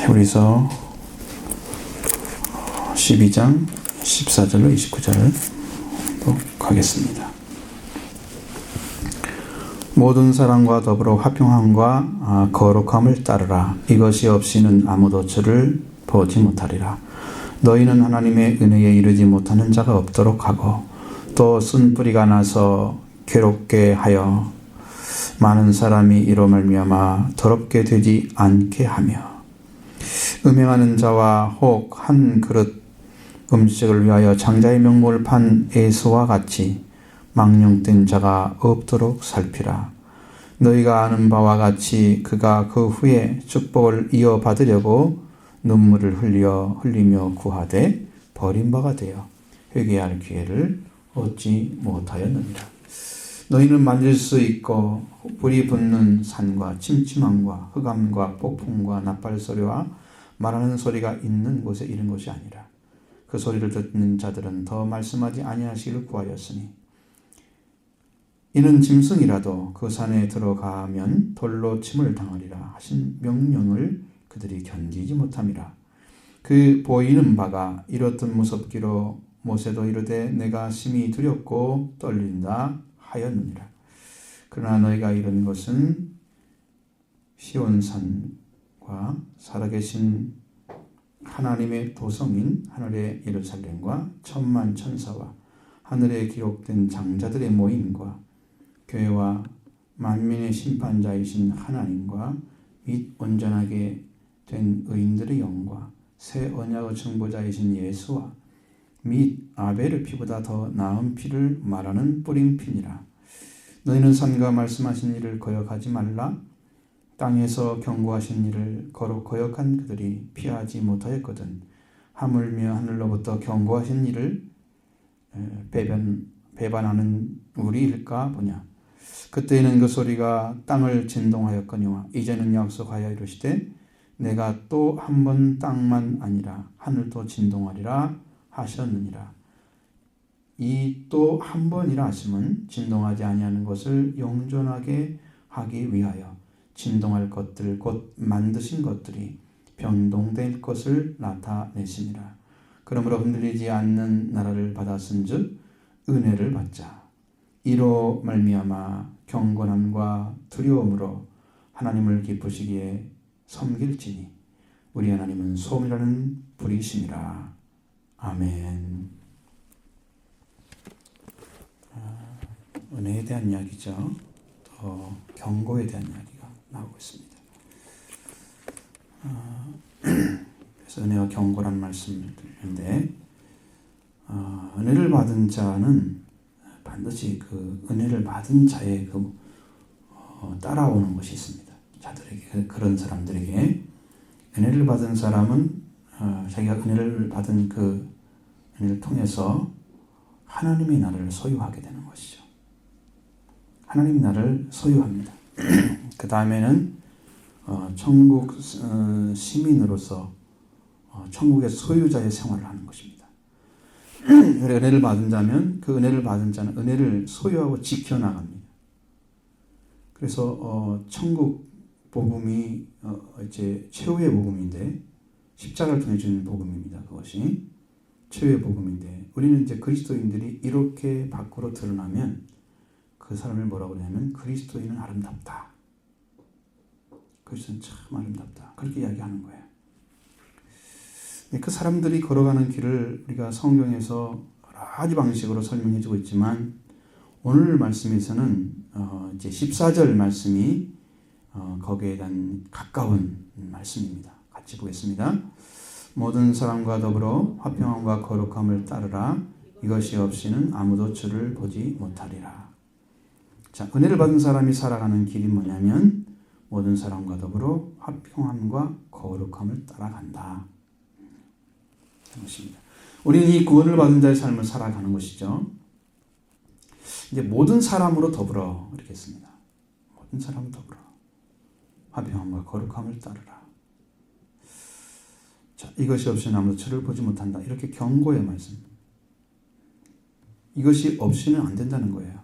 히브리서 12장 14절로 29절을 가겠습니다. 모든 사람과 더불어 화평함과 거룩함을 따르라. 이것이 없이는 아무도 주를 보지 못하리라. 너희는 하나님의 은혜에 이르지 못하는 자가 없도록 하고 또 쓴뿌리가 나서 괴롭게 하여 많은 사람이 이로 말미암아 더럽게 되지 않게 하며 음행하는 자와 혹 한 그릇 음식을 위하여 장자의 명목을 판 에서와 같이 망령된 자가 없도록 살피라. 너희가 아는 바와 같이 그가 그 후에 축복을 이어받으려고 눈물을 흘리며 구하되 버림바가 되어 회개할 기회를 얻지 못하였느니라. 너희는 만질 수 있고 불이 붙는 산과 침침함과 흑암과 폭풍과 나팔소리와 말하는 소리가 있는 곳에 이른 것이 아니라 그 소리를 듣는 자들은 더 말씀하지 아니하시기를 구하였으니 이는 짐승이라도 그 산에 들어가면 돌로 침을 당하리라 하신 명령을 그들이 견디지 못함이라. 그 보이는 바가 이렇듯 무섭기로 모세도 이르되 내가 심히 두렵고 떨린다 하였느니라. 그러나 너희가 이른 것은 시온산과 살아계신 하나님의 도성인 하늘의 예루살렘과 천만 천사와 하늘에 기록된 장자들의 모임과 교회와 만민의 심판자이신 하나님과 및 온전하게 된 의인들의 영과 새 언약의 증보자이신 예수와 및 아벨의 피보다 더 나은 피를 말하는 뿌린 피니라. 너희는 선과 말씀하신 일을 거역하지 말라. 땅에서 경고하신 일을 거역한 그들이 피하지 못하였거든. 하물며 하늘로부터 경고하신 일을 배반하는 우리일까 보냐. 그때에는 그 소리가 땅을 진동하였거니와 이제는 약속하여 이르시되 내가 또 한 번 땅만 아니라 하늘도 진동하리라 하셨느니라. 이 또 한 번이라 하심은 진동하지 아니하는 것을 영존하게 하기 위하여 진동할 것들 곧 만드신 것들이 변동될 것을 나타내심이라. 그러므로 흔들리지 않는 나라를 받았은즉 은혜를 받자. 이로 말미암아 경건함과 두려움으로 하나님을 기쁘시기에 섬길지니 우리 하나님은 소음이라는 불이심이라. 아멘. 은혜에 대한 이야기죠. 또 경고에 대한 이야기가 나오고 있습니다. 그래서 은혜와 경고란 말씀을 드리는데 은혜를 받은 자는 반드시 그 은혜를 받은 자의 따라오는 것이 있습니다. 자들에게, 그런 사람들에게 은혜를 받은 사람은 자기가 은혜를 받은 그 은혜를 통해서 하나님의 나라를 소유하게 되는 것이죠. 하나님의 나라를 소유합니다. 그 다음에는 천국 시민으로서 천국의 소유자의 생활을 하는 것입니다. 은혜를 받은 자면 그 은혜를 받은 자는 은혜를 소유하고 지켜나갑니다. 그래서 천국 복음이 이제 최후의 복음인데 십자가를 통해 주는 복음입니다. 그것이 최후의 복음인데 우리는 이제 그리스도인들이 이렇게 밖으로 드러나면 그 사람을 뭐라고 그러냐면 그리스도인은 아름답다. 그리스도는 참 아름답다. 그렇게 이야기하는 거예요. 그 사람들이 걸어가는 길을 우리가 성경에서 여러 가지 방식으로 설명해 주고 있지만 오늘 말씀에서는 이제 14절 말씀이 거기에 대한 가까운 말씀입니다. 같이 보겠습니다. 모든 사람과 더불어 화평함과 거룩함을 따르라. 이것이 없이는 아무도 주를 보지 못하리라. 자, 은혜를 받은 사람이 살아가는 길이 뭐냐면 모든 사람과 더불어 화평함과 거룩함을 따라간다. 것입니다. 우리는 이 구원을 받은 자의 삶을 살아가는 것이죠. 이제 모든 사람으로 더불어 이렇게 했습니다. 모든 사람으로 더불어 화평함과 거룩함을 따르라. 자, 이것이 없이는 아무도 주를 보지 못한다. 이렇게 경고의 말씀. 이것이 없이는 안 된다는 거예요.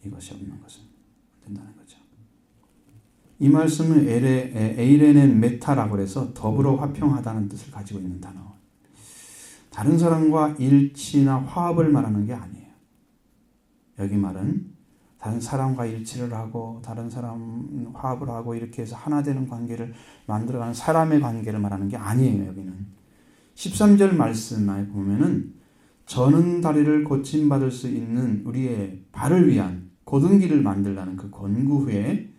이것이 없는 것은 안 된다는 거죠. 이 말씀은 에이레넨 메타라고 해서 더불어 화평하다는 뜻을 가지고 있는 단어. 다른 사람과 일치나 화합을 말하는 게 아니에요. 여기 말은 다른 사람과 일치를 하고 다른 사람 화합을 하고 이렇게 해서 하나 되는 관계를 만들어가는 사람의 관계를 말하는 게 아니에요. 여기는 13절 말씀에 보면은 저는 다리를 고침받을 수 있는 우리의 발을 위한 곧은 길을 만들라는 그 권고 후에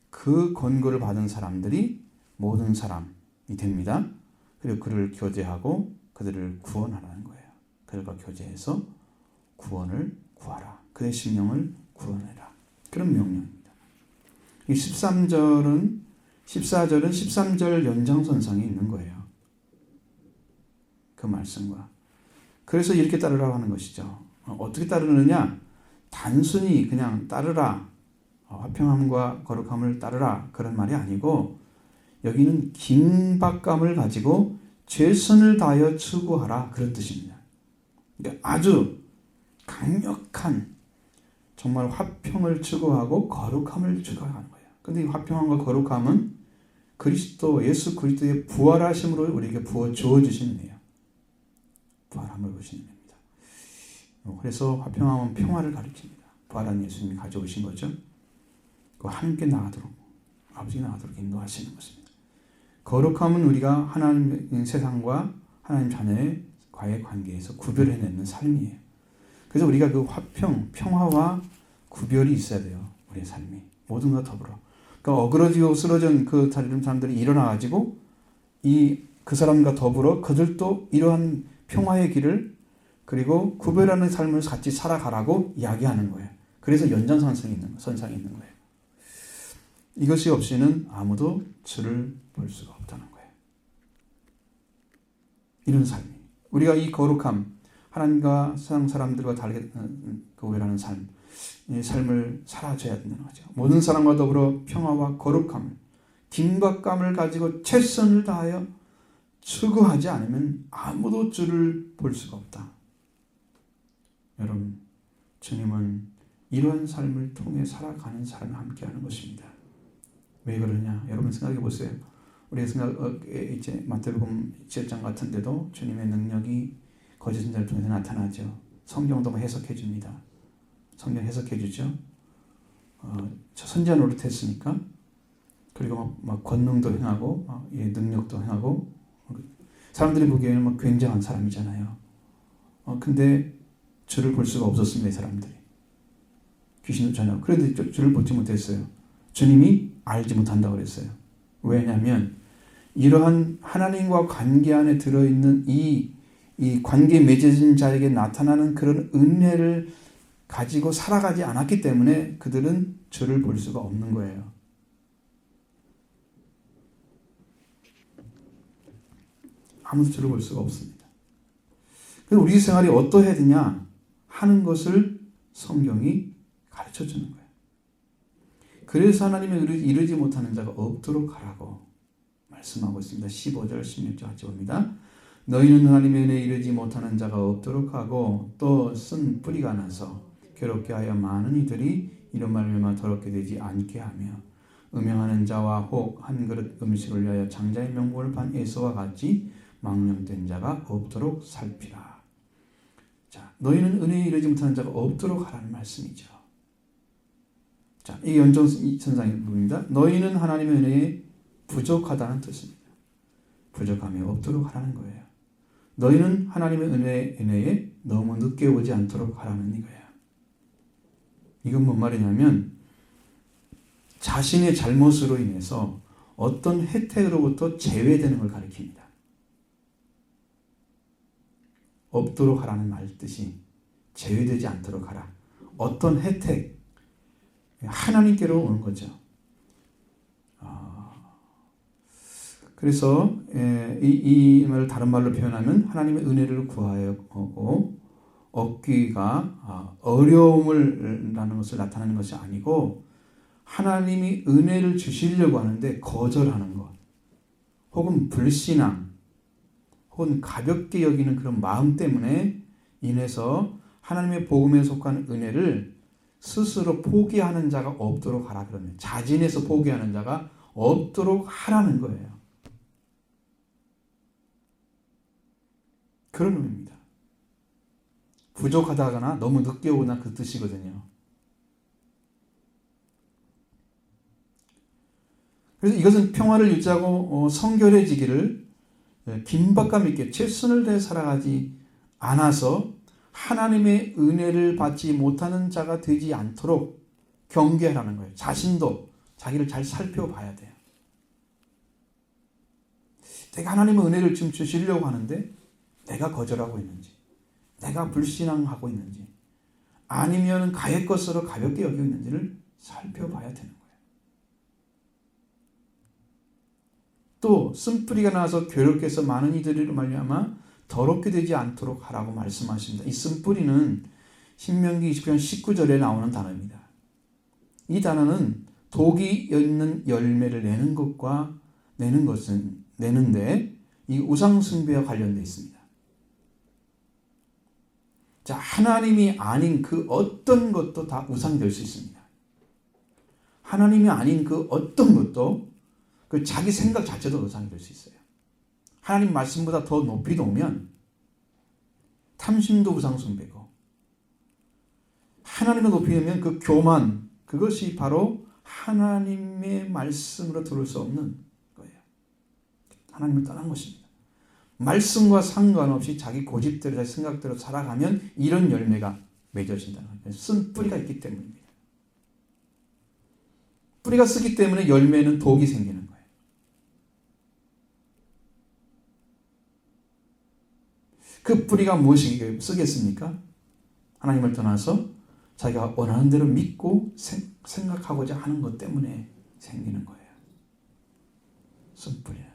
그 권고를 받은 사람들이 모든 사람이 됩니다. 그리고 그를 교제하고 그들을 구원하라는 거예요. 그들과 교제해서 구원을 구하라. 그의 심령을 구원해라. 그런 명령입니다. 이 14절은 13절 연장선상에 있는 거예요. 그 말씀과. 그래서 이렇게 따르라고 하는 것이죠. 어떻게 따르느냐? 단순히 그냥 따르라. 화평함과 거룩함을 따르라. 그런 말이 아니고 여기는 긴박감을 가지고 최선을 다하여 추구하라. 그런 뜻입니다. 그러니까 아주 강력한 정말 화평을 추구하고 거룩함을 추구하는 거예요. 그런데 이 화평함과 거룩함은 예수 그리스도의 부활하심으로 우리에게 부어 주어지시는 거예요. 부활함을 보시는 겁니다. 그래서 화평함은 평화를 가리킵니다. 부활한 예수님이 가져오신 거죠. 하나님께 나가도록 아버지께 나가도록 인도하시는 것입니다. 거룩함은 우리가 하나님 세상과 하나님 자녀과의 관계에서 구별해내는 삶이에요. 그래서 우리가 그 평화와 구별이 있어야 돼요. 우리의 삶이 모든 것 더불어. 그러니까 어그러지고 쓰러진 그 사람들이 일어나가지고 그 사람과 더불어 그들도 이러한 평화의 길을 그리고 구별하는 삶을 같이 살아가라고 이야기하는 거예요. 그래서 연장선상에 있는 거예요. 이것이 없이는 아무도 주를 볼 수가 없다는 거예요. 이런 삶이 우리가 이 거룩함 하나님과 세상 사람들과 다르게 구별하는 이 삶을 살아줘야 된다는 거죠. 모든 사람과 더불어 평화와 거룩함을 긴박감을 가지고 최선을 다하여 추구하지 않으면 아무도 주를 볼 수가 없다. 여러분, 주님은 이러한 삶을 통해 살아가는 사람과 함께하는 것입니다. 왜 그러냐? 여러분 생각해 보세요. 우리가 이제 마태복음 7장 같은데도 주님의 능력이 거짓 선자를 통해서 나타나죠. 성경도 해석해 줍니다. 성경 해석해 주죠. 저 선지자 노릇했으니까 그리고 막 권능도 행하고 능력도 행하고 사람들이 보기에는 굉장한 사람이잖아요. 근데 주를 볼 수가 없었습니다. 이 사람들이. 귀신도 전혀. 그런데 주를 보지 못했어요. 주님이 알지 못한다고 그랬어요. 왜냐하면 이러한 하나님과 관계 안에 들어있는 이 관계 맺어진 자에게 나타나는 그런 은혜를 가지고 살아가지 않았기 때문에 그들은 주를 볼 수가 없는 거예요. 아무도 주를 볼 수가 없습니다. 그래서 우리 생활이 어떠해야 되냐 하는 것을 성경이 가르쳐 주는 거예요. 그래서 하나님의 이르지 못하는 자가 없도록 하라고 말씀하고 있습니다. 15절 16절 같이 봅니다. 너희는 하나님의 은혜에 이르지 못하는 자가 없도록 하고 또 쓴 뿌리가 나서 괴롭게 하여 많은 이들이 이런 말미암아 더럽게 되지 않게 하며 음행하는 자와 혹 한 그릇 음식을 위하여 장자의 명복을 판 에서와 같이 망령된 자가 없도록 살피라. 자, 너희는 은혜에 이르지 못하는 자가 없도록 하라는 말씀이죠. 자, 이 연장선상의 부분입니다. 너희는 하나님의 은혜에 부족하다는 뜻입니다. 부족함이 없도록 하라는 거예요. 너희는 하나님의 은혜에 너무 늦게 오지 않도록 하라는 이거예요. 이건 뭔 말이냐면 자신의 잘못으로 인해서 어떤 혜택으로부터 제외되는 걸 가리킵니다. 없도록 하라는 말 뜻이 제외되지 않도록 하라. 어떤 혜택, 하나님께로 오는 거죠. 그래서 이 말을 다른 말로 표현하면 하나님의 은혜를 구하여 얻기가 어려움을 라는 것을 나타내는 것이 아니고 하나님이 은혜를 주시려고 하는데 거절하는 것 혹은 불신앙 혹은 가볍게 여기는 그런 마음 때문에 인해서 하나님의 복음에 속한 은혜를 스스로 포기하는 자가 없도록 하라 그러면 자진해서 포기하는 자가 없도록 하라는 거예요. 그런 의미입니다. 부족하다거나 너무 늦게 오나 그 뜻이거든요. 그래서 이것은 평화를 유지하고 성결해지기를 긴박감 있게 최선을 다해 살아가지 않아서 하나님의 은혜를 받지 못하는 자가 되지 않도록 경계하라는 거예요. 자신도 자기를 잘 살펴봐야 돼요. 내가 하나님의 은혜를 지금 주시려고 하는데 내가 거절하고 있는지, 내가 불신앙하고 있는지, 아니면 가해 것으로 가볍게 여기고 있는지를 살펴봐야 되는 거예요. 또 쓴뿌리가 나와서 괴롭게 해서 많은 이들로 말미암아 더럽게 되지 않도록 하라고 말씀하십니다. 이 쓴뿌리는 신명기 20장 19절에 나오는 단어입니다. 이 단어는 독이 있는 열매를 내는데 이 우상숭배와 관련되어 있습니다. 자, 하나님이 아닌 그 어떤 것도 다 우상이 될 수 있습니다. 하나님이 아닌 그 어떤 것도 그 자기 생각 자체도 우상이 될 수 있어요. 하나님 말씀보다 더 높이 놓으면 탐심도 우상숭배고, 하나님을 높이 놓으면 그 교만, 그것이 바로 하나님의 말씀으로 들을 수 없는 거예요. 하나님을 떠난 것입니다. 말씀과 상관없이 자기 고집대로 자기 생각대로 살아가면 이런 열매가 맺어진다는 거예요. 쓴 뿌리가 있기 때문입니다. 뿌리가 쓰기 때문에 열매는 독이 생기는 거예요. 그 뿌리가 무엇이 쓰겠습니까? 하나님을 떠나서 자기가 원하는 대로 믿고 생각하고자 하는 것 때문에 생기는 거예요. 쓴뿌리는.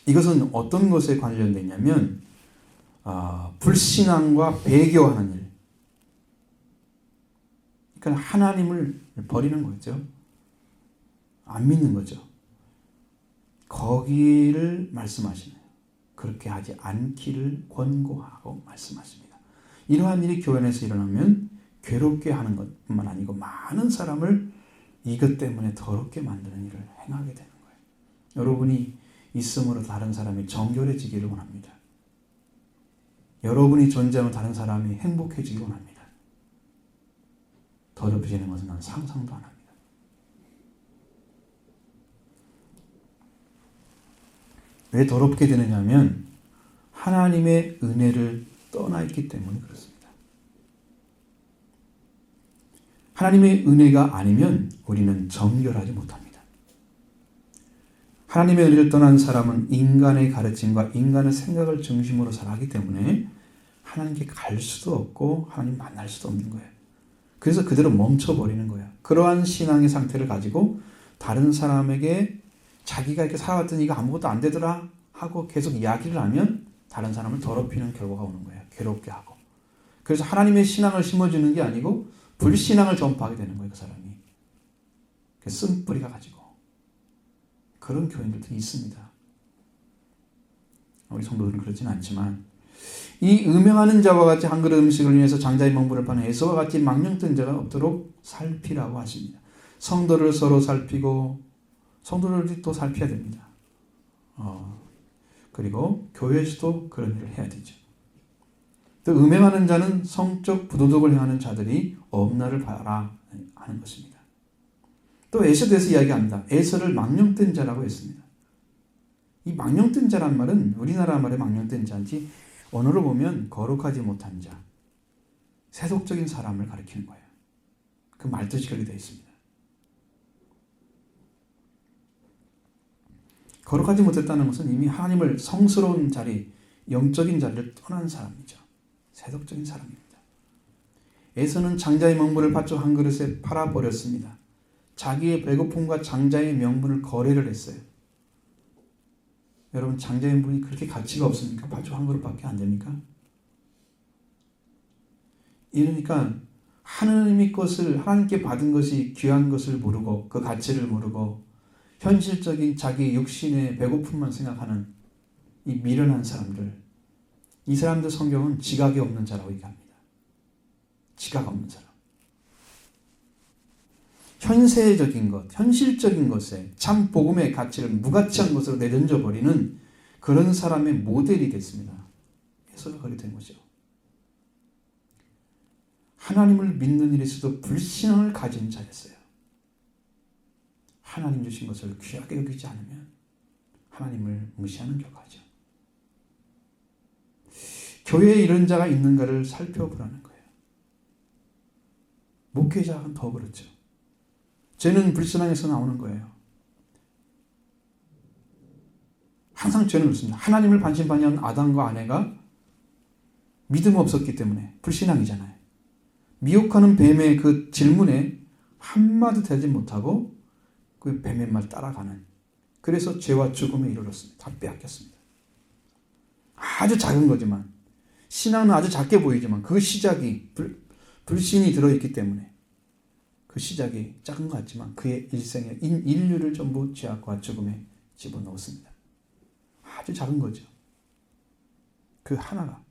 이것은 어떤 것에 관련되어 있냐면 불신앙과 배교하는 일. 그러니까 하나님을 버리는 거죠. 안 믿는 거죠. 거기를 말씀하시네요. 그렇게 하지 않기를 권고하고 말씀하십니다. 이러한 일이 교회 안에서 일어나면 괴롭게 하는 것뿐만 아니고 많은 사람을 이것 때문에 더럽게 만드는 일을 행하게 되는 거예요. 여러분이 있음으로 다른 사람이 정결해지기를 원합니다. 여러분이 존재하는 다른 사람이 행복해지기를 원합니다. 더럽혀지는 것은 난 상상도 안 합니다. 왜 더럽게 되느냐 하면 하나님의 은혜를 떠나 있기 때문에 그렇습니다. 하나님의 은혜가 아니면 우리는 정결하지 못합니다. 하나님의 은혜를 떠난 사람은 인간의 가르침과 인간의 생각을 중심으로 살아가기 때문에 하나님께 갈 수도 없고 하나님 만날 수도 없는 거예요. 그래서 그대로 멈춰버리는 거예요. 그러한 신앙의 상태를 가지고 다른 사람에게 자기가 이렇게 살아왔더니 이거 아무것도 안 되더라 하고 계속 이야기를 하면 다른 사람을 더럽히는 결과가 오는 거예요. 괴롭게 하고. 그래서 하나님의 신앙을 심어주는 게 아니고 불신앙을 전파하게 되는 거예요. 그 사람이. 쓴뿌리가 가지고. 그런 교인들도 있습니다. 우리 성도들은 그렇지는 않지만 이 음행하는 자와 같이 한 그릇 음식을 위해서 장자의 명분을 파는 에서와 같이 망령된 자가 없도록 살피라고 하십니다. 성도를 서로 살피고 성도들이 또 살펴야 됩니다. 그리고 교회에서도 그런 일을 해야 되죠. 또 음행하는 자는 성적 부도덕을 행하는 자들이 없나를 봐라 하는 것입니다. 또 에서에 대해서 이야기합니다. 에서를 망령된 자라고 했습니다. 이 망령된 자란 말은 우리나라 말의 망령된 자인지 언어로 보면 거룩하지 못한 자, 세속적인 사람을 가리키는 거예요. 그 말뜻이 그렇게 되어 있습니다. 거룩하지 못했다는 것은 이미 하나님을 성스러운 자리, 영적인 자리를 떠난 사람이죠. 세속적인 사람입니다. 에서는 장자의 명분을 바쳐 한 그릇에 팔아버렸습니다. 자기의 배고픔과 장자의 명분을 거래를 했어요. 여러분, 장자의 명분이 그렇게 가치가 없습니까? 바쳐 한 그릇밖에 안 됩니까? 이러니까 하나님의 것을, 하나님께 받은 것이 귀한 것을 모르고 그 가치를 모르고 현실적인 자기 육신의 배고픔만 생각하는 이 미련한 사람들, 이 사람들 성경은 지각이 없는 자라고 얘기합니다. 지각 없는 사람. 현세적인 것, 현실적인 것에 참 복음의 가치를 무가치한 것으로 내던져 버리는 그런 사람의 모델이 됐습니다. 해서가 그렇게 된 거죠. 하나님을 믿는 일에서도 불신앙을 가진 자였어요. 하나님 주신 것을 귀하게 여기지 않으면 하나님을 무시하는 결과죠. 교회에 이런 자가 있는가를 살펴보라는 거예요. 목회자는 더 그렇죠. 죄는 불신앙에서 나오는 거예요. 항상 죄는 그렇습니다. 하나님을 반신반의한 아담과 아내가 믿음 없었기 때문에 불신앙이잖아요. 미혹하는 뱀의 그 질문에 한마디 되지 못하고 그 뱀의 말 따라가는, 그래서 죄와 죽음에 이르렀습니다. 다 빼앗겼습니다. 아주 작은 거지만, 신앙은 아주 작게 보이지만 그 시작이 불신이 들어있기 때문에 그 시작이 작은 것 같지만 그의 일생에 인류를 전부 죄악과 죽음에 집어넣었습니다. 아주 작은 거죠. 그 하나가.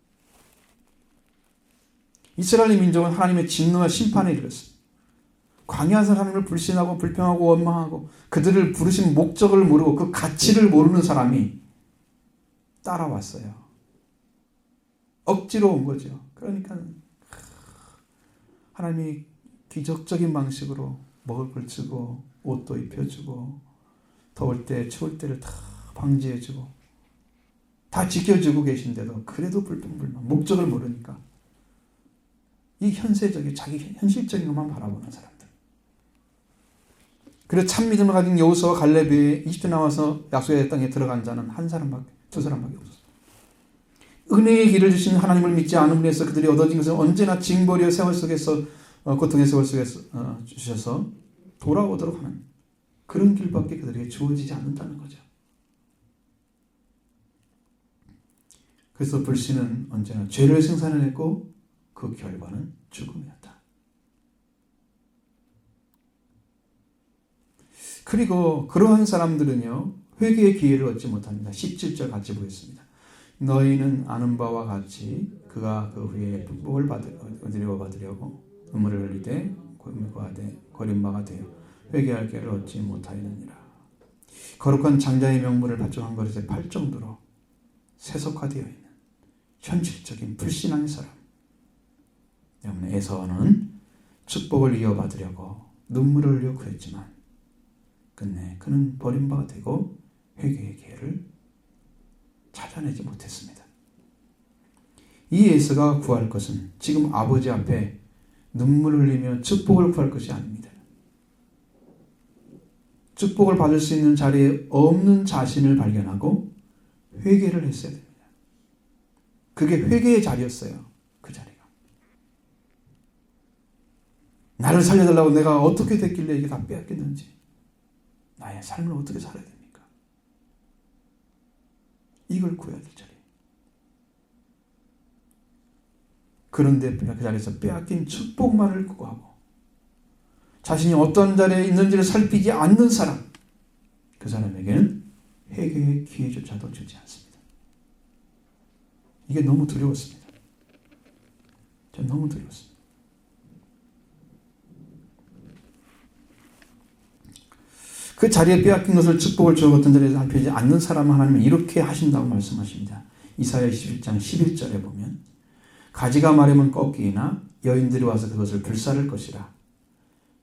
이스라엘 민족은 하나님의 진노와 심판에 이르렀습니다. 광야에서 하나님을 불신하고 불평하고 원망하고 그들을 부르신 목적을 모르고 그 가치를 모르는 사람이 따라왔어요. 억지로 온 거죠. 그러니까 하나님이 기적적인 방식으로 먹을 걸 주고 옷도 입혀주고 더울 때 추울 때를 다 방지해주고 다 지켜주고 계신데도 그래도 불평불만, 목적을 모르니까 이 현세적인 자기 현실적인 것만 바라보는 사람들. 그래서 참 믿음을 가진 여호수아와 갈렙이 이집트 나와서 약속의 땅에 들어간 자는 한 사람밖에, 두 사람밖에 없었어요. 은혜의 길을 주신 하나님을 믿지 않은 분에서 그들이 얻어진 것은 언제나 징벌이여 세월 속에서 고통의 세월 속에서 주셔서 돌아오도록 하는 그런 길밖에 그들에게 주어지지 않는다는 거죠. 그래서 불신은 언제나 죄를 생산해냈고 그 결과는 죽음이었다. 그리고 그러한 사람들은요, 회개의 기회를 얻지 못합니다. 17절 같이 보겠습니다. 너희는 아는 바와 같이 그가 그 후에 복을 받으려고 눈물을 흘리되 거린바가 되어 회개할 기회를 얻지 못하였느니라. 거룩한 장자의 명분을 받쳐간 것에 팔 정도로 세속화되어 있는 현실적인 불신앙의 사람 때문에 에서는 축복을 이어받으려고 눈물을 흘려 그랬지만 끝내 그는 버림바가 되고 회개의 기회를 찾아내지 못했습니다. 이 에서가 구할 것은 지금 아버지 앞에 눈물을 흘리며 축복을 구할 것이 아닙니다. 축복을 받을 수 있는 자리에 없는 자신을 발견하고 회개를 했어야 됩니다. 그게 회개의 자리였어요. 그 자리가. 나를 살려달라고 내가 어떻게 됐길래 이게 다 빼앗겼는지, 나의 삶을 어떻게 살아야 됩니까? 이걸 구해야 될 자리. 그런데 그 자리에서 빼앗긴 축복만을 구하고 자신이 어떤 자리에 있는지를 살피지 않는 사람, 그 사람에게는 회개의 기회조차도 주지 않습니다. 이게 너무 두려웠습니다. 전 너무 두려웠습니다. 그 자리에 빼앗긴 것을 축복을 주어 어떤 자리에서 살피지 않는 사람은 하나님은 이렇게 하신다고 말씀하십니다. 이사야 21장 11절에 보면 가지가 마르면 꺾이나 여인들이 와서 그것을 불사를 것이라.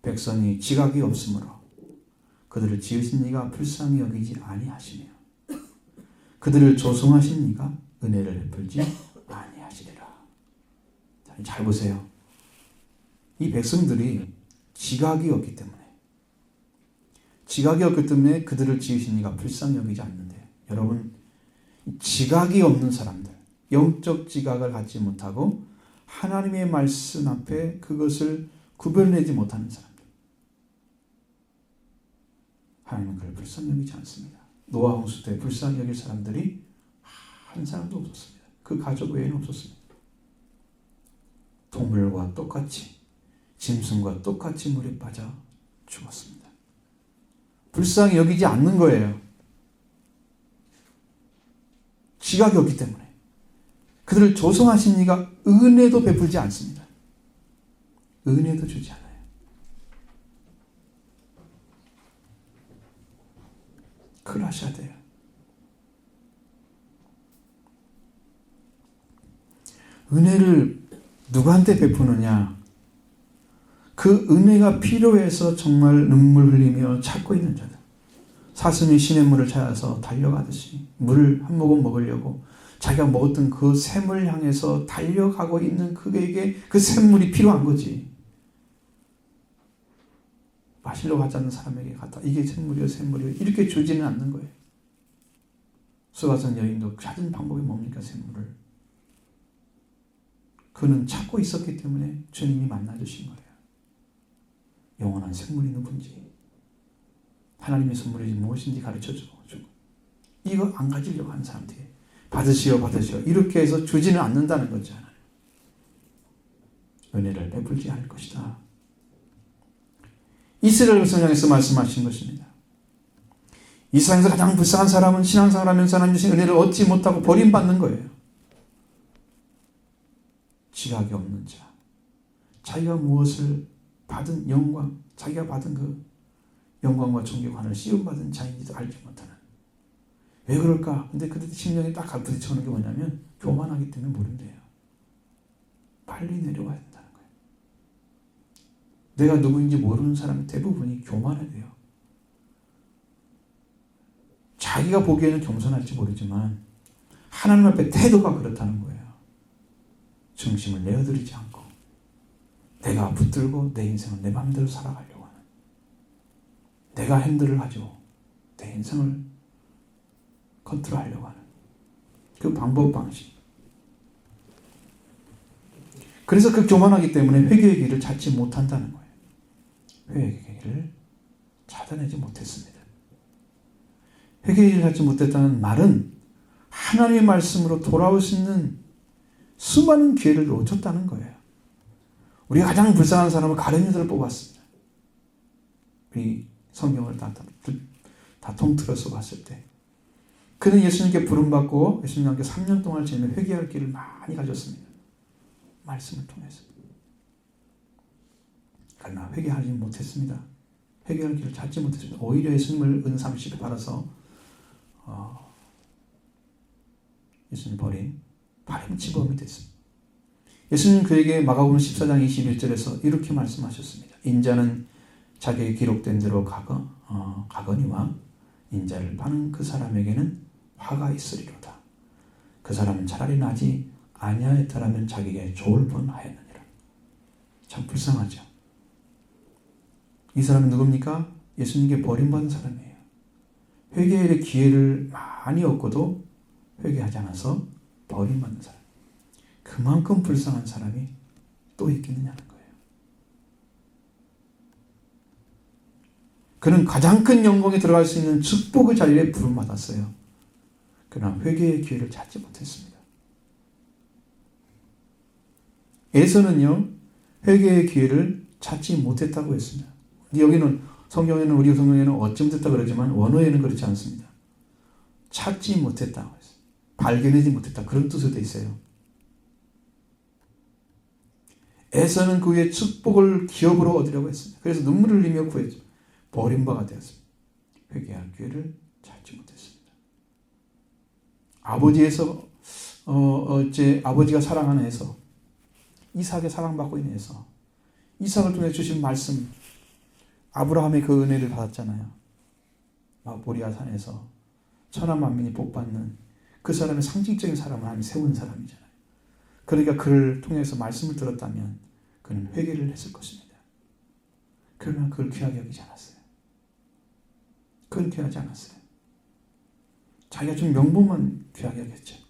백성이 지각이 없으므로 그들을 지으신 이가 불쌍히 여기지 아니하시며 그들을 조성하신 이가 은혜를 베풀지 아니하시리라. 잘 보세요. 이 백성들이 지각이 없기 때문에 그들을 지으신 이가 불쌍히 여기지 않는데, 여러분, 지각이 없는 사람들, 영적 지각을 갖지 못하고 하나님의 말씀 앞에 그것을 구별내지 못하는 사람들, 하나님은 그를 불쌍히 여기지 않습니다. 노아 홍수 때 불쌍히 여길 사람들이 한 사람도 없었습니다. 그 가족 외에는 없었습니다. 동물과 똑같이, 짐승과 똑같이 물에 빠져 죽었습니다. 불쌍히 여기지 않는 거예요. 지각이 없기 때문에. 그들을 조성하신 이가 은혜도 베풀지 않습니다. 은혜도 주지 않아요. 그걸 하셔야 돼요. 은혜를 누구한테 베푸느냐? 그 은혜가 필요해서 정말 눈물 흘리며 찾고 있는 자들. 사슴이 시냇물을 찾아서 달려가듯이 물을 한 모금 먹으려고 자기가 먹었던 그 샘을 향해서 달려가고 있는 그에게 그 샘물이 필요한 거지. 마시려고 하지 않는 사람에게 갖다 이게 샘물이요 샘물이요 이렇게 주지는 않는 거예요. 수가성 여인도 찾은 방법이 뭡니까? 샘물을. 그는 찾고 있었기 때문에 주님이 만나주신 거예요. 영원한 샘물이 누군지 하나님의 선물이 무엇인지 가르쳐주고 이거 안 가지려고 하는 사람들이 받으시오 받으시오 이렇게 해서 주지는 않는다는 거죠. 은혜를 베풀지 않을 것이다. 이스라엘 백성을 향해서 말씀하신 것입니다. 이 세상에서 가장 불쌍한 사람은 신앙생활 하면서 하나님 주신 은혜를 얻지 못하고 버림받는 거예요. 지각이 없는 자, 자기가 무엇을 받은 영광, 자기가 받은 그 영광과 존경하는 시험받은 자인지도 알지 못하는. 왜 그럴까? 근데 그때 심령이 딱 부딪혀오는 게 뭐냐면 교만하기 때문에 모른대요. 빨리 내려와야 된다는 거예요. 내가 누구인지 모르는 사람이 대부분이 교만해요. 자기가 보기에는 겸손할지 모르지만 하나님 앞에 태도가 그렇다는 거예요. 중심을 내어드리지 않고 내가 붙들고 내 인생을 내 마음대로 살아가려고 하는, 내가 핸들을 하죠. 내 인생을 컨트롤하려고 하는 그 방법 방식. 그래서 그 교만하기 때문에 회개의 길을 찾지 못한다는 거예요. 회개의 길을 찾아내지 못했습니다. 회개의 길을 찾지 못했다는 말은 하나님의 말씀으로 돌아올 수 있는 수많은 기회를 놓쳤다는 거예요. 우리가 가장 불쌍한 사람은 가룟유다를 뽑았습니다. 우리 성경을 다 통틀어서 봤을 때 그는 예수님께 부름받고 예수님과 함께 3년 동안 지내며 회개할 길을 많이 가졌습니다. 말씀을 통해서. 그러나 회개하지 못했습니다. 회개할 길을 찾지 못했습니다. 오히려 예수님을 은삼시를 받아서 예수님 버린 파렴치범이 됐습니다. 예수님 그에게 마가복음 14장 21절에서 이렇게 말씀하셨습니다. 인자는 자기에게 기록된 대로 가거니와 인자를 파는 그 사람에게는 화가 있으리로다. 그 사람은 차라리 나지 아니하였더라면 자기에게 좋을 뻔하였느니라. 참 불쌍하죠. 이 사람은 누굽니까? 예수님께 버림받은 사람이에요. 회개의 기회를 많이 얻고도 회개하지 않아서 버림받는 사람. 그만큼 불쌍한 사람이 또 있겠느냐는 거예요. 그는 가장 큰 영광에 들어갈 수 있는 축복의 자리에 부름받았어요. 그러나 회개의 기회를 찾지 못했습니다. 에서는요, 회개의 기회를 찾지 못했다고 했습니다. 여기는 성경에는, 우리 성경에는 어찌 못했다 그러지만 원어에는 그렇지 않습니다. 찾지 못했다고 했어요. 발견하지 못했다. 그런 뜻으로 되어 있어요. 에서는 그 위에 축복을 기업으로 얻으려고 했습니다. 그래서 눈물을 흘리며 구했죠. 버림바가 되었습니다. 회개할 기회를 찾지 못했습니다. 아버지에서 아버지가 사랑하는 에서, 이삭의 사랑받고 있는 에서, 이삭을 통해 주신 말씀, 아브라함의 그 은혜를 받았잖아요. 모리아 산에서 천하 만민이 복받는 그 사람의 상징적인 사람을 하나님이 세운 사람이잖아요. 그러니까 그를 통해서 말씀을 들었다면 그는 회개를 했을 것입니다. 그러나 그걸 귀하게 여기지 않았어요. 그건 귀하지 않았어요. 자기가 준 명분만 귀하게 여겼죠.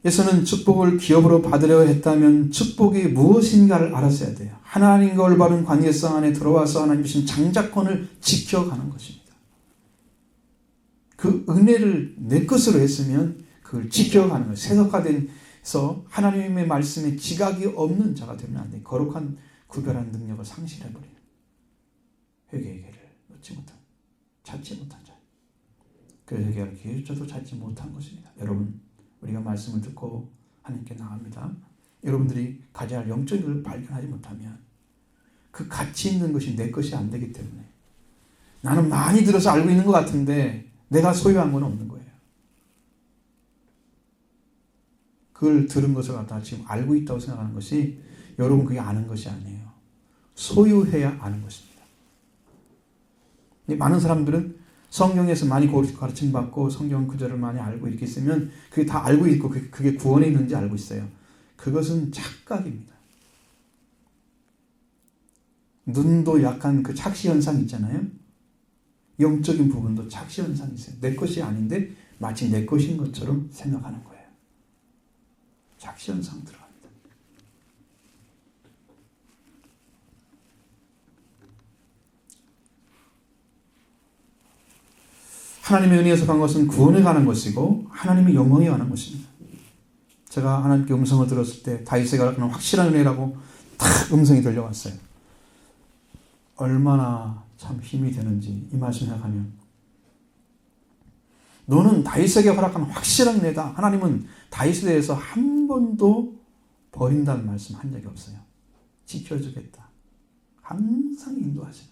예수는 축복을 기업으로 받으려 했다면 축복이 무엇인가를 알았어야 돼요. 하나님과 올바른 관계성 안에 들어와서 하나님 주신 장자권을 지켜가는 것입니다. 그 은혜를 내 것으로 했으면 그걸 지켜가는 거예요. 세속화돼서 하나님의 말씀에 지각이 없는 자가 되면 안 돼요. 거룩한 구별한 능력을 상실해버려요. 회개의 기회를 찾지 못한 자. 그래서 회개할 기회조차도 찾지 못한 것입니다. 여러분, 우리가 말씀을 듣고 하나님께 나갑니다. 여러분들이 가져야 할 영적인 것을 발견하지 못하면 그 가치 있는 것이 내 것이 안 되기 때문에 나는 많이 들어서 알고 있는 것 같은데 내가 소유한 건 없는 거예요. 그걸 들은 것을 갖다가 지금 알고 있다고 생각하는 것이 여러분 그게 아는 것이 아니에요. 소유해야 아는 것입니다. 많은 사람들은 성경에서 많이 가르침 받고 성경 구절을 많이 알고 이렇게 있으면 그게 다 알고 있고 그게 구원에 있는지 알고 있어요. 그것은 착각입니다. 눈도 약간 그 착시 현상 있잖아요. 영적인 부분도 착시 현상이 있어요. 내 것이 아닌데 마치 내 것인 것처럼 생각하는 거예요. 착시 현상 들어갑니다. 하나님의 은혜에 속한 것은 구원에 관한 것이고 하나님의 영광에 관한 것입니다. 제가 하나님께 음성을 들었을 때 다윗에게 그런 확실한 은혜라고 탁 음성이 들려왔어요. 얼마나 참 힘이 되는지 이 말씀 생각하면 너는 다윗에게 허락한 확실한 은혜다. 하나님은 다윗에 대해서 한 번도 버린다는 말씀 한 적이 없어요. 지켜주겠다. 항상 인도하시고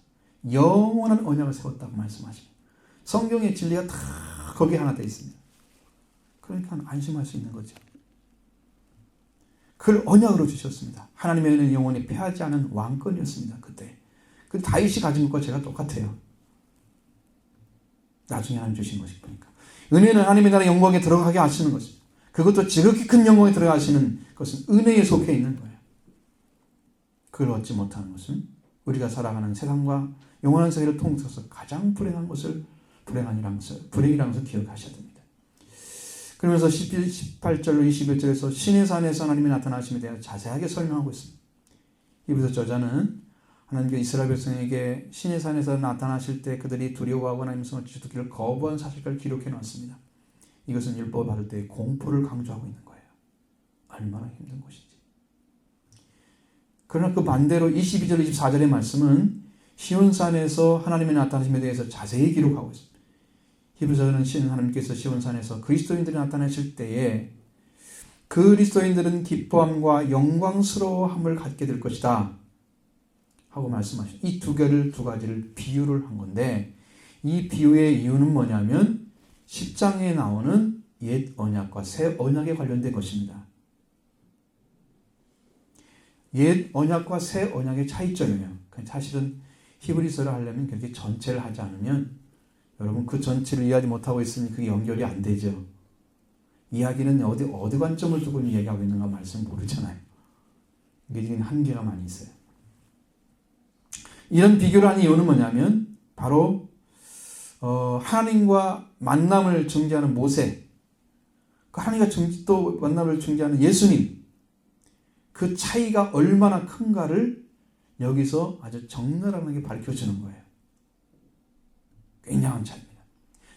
영원한 언약을 세웠다고 말씀하시고 성경의 진리가 다 거기에 하나 되어 있습니다. 그러니까 안심할 수 있는 거죠. 그걸 언약으로 주셨습니다. 하나님의 은혜는 영원히 패하지 않은 왕권이었습니다. 그때. 그 다윗이 가진 것과 제가 똑같아요. 나중에 하나님 주신 것이 보니까. 은혜는 하나님의 나라 영광에 들어가게 하시는 것입니다. 그것도 지극히 큰 영광에 들어가시는 것은 은혜에 속해 있는 거예요. 그걸 얻지 못하는 것은 우리가 살아가는 세상과 영원한 세계를 통틀어서 가장 불행한 것을 불행이라는 것을 기억하셔야 됩니다. 그러면서 18절로 21절에서 신의 산에서 하나님이 나타나심에 대해 자세하게 설명하고 있습니다. 이부터 저자는 하나님께 이스라엘 백성에게 신의 산에서 나타나실 때 그들이 두려워하고 하나님의 말씀을 듣기를 거부한 사실을 기록해 놨습니다. 이것은 율법을 받을 때의 공포를 강조하고 있는 거예요. 얼마나 힘든 것인지. 그러나 그 반대로 22절, 24절의 말씀은 시온산에서 하나님의 나타나심에 대해서 자세히 기록하고 있습니다. 히브리서는 신 하나님께서 시온산에서 그리스도인들이 나타나실 때에 그리스도인들은 기뻐함과 영광스러워함을 갖게 될 것이다 하고 말씀하셨어요. 이 두 가지를 비유를 한 건데 이 비유의 이유는 뭐냐면 10장에 나오는 옛 언약과 새 언약에 관련된 것입니다. 옛 언약과 새 언약의 차이점이에요. 사실은 히브리서를 하려면 그렇게 전체를 하지 않으면 여러분 그 전체를 이해하지 못하고 있으니 그게 연결이 안 되죠. 이야기는 어디 관점을 두고 이야기하고 있는가 말씀 모르잖아요. 이게 지금 한계가 많이 있어요. 이런 비교를 한 이유는 뭐냐면 바로 하나님과 만남을 중재하는 모세, 그 하나님과 또 만남을 중재하는 예수님, 그 차이가 얼마나 큰가를 여기서 아주 적나라하게 밝혀주는 거예요. 굉장한 차이입니다.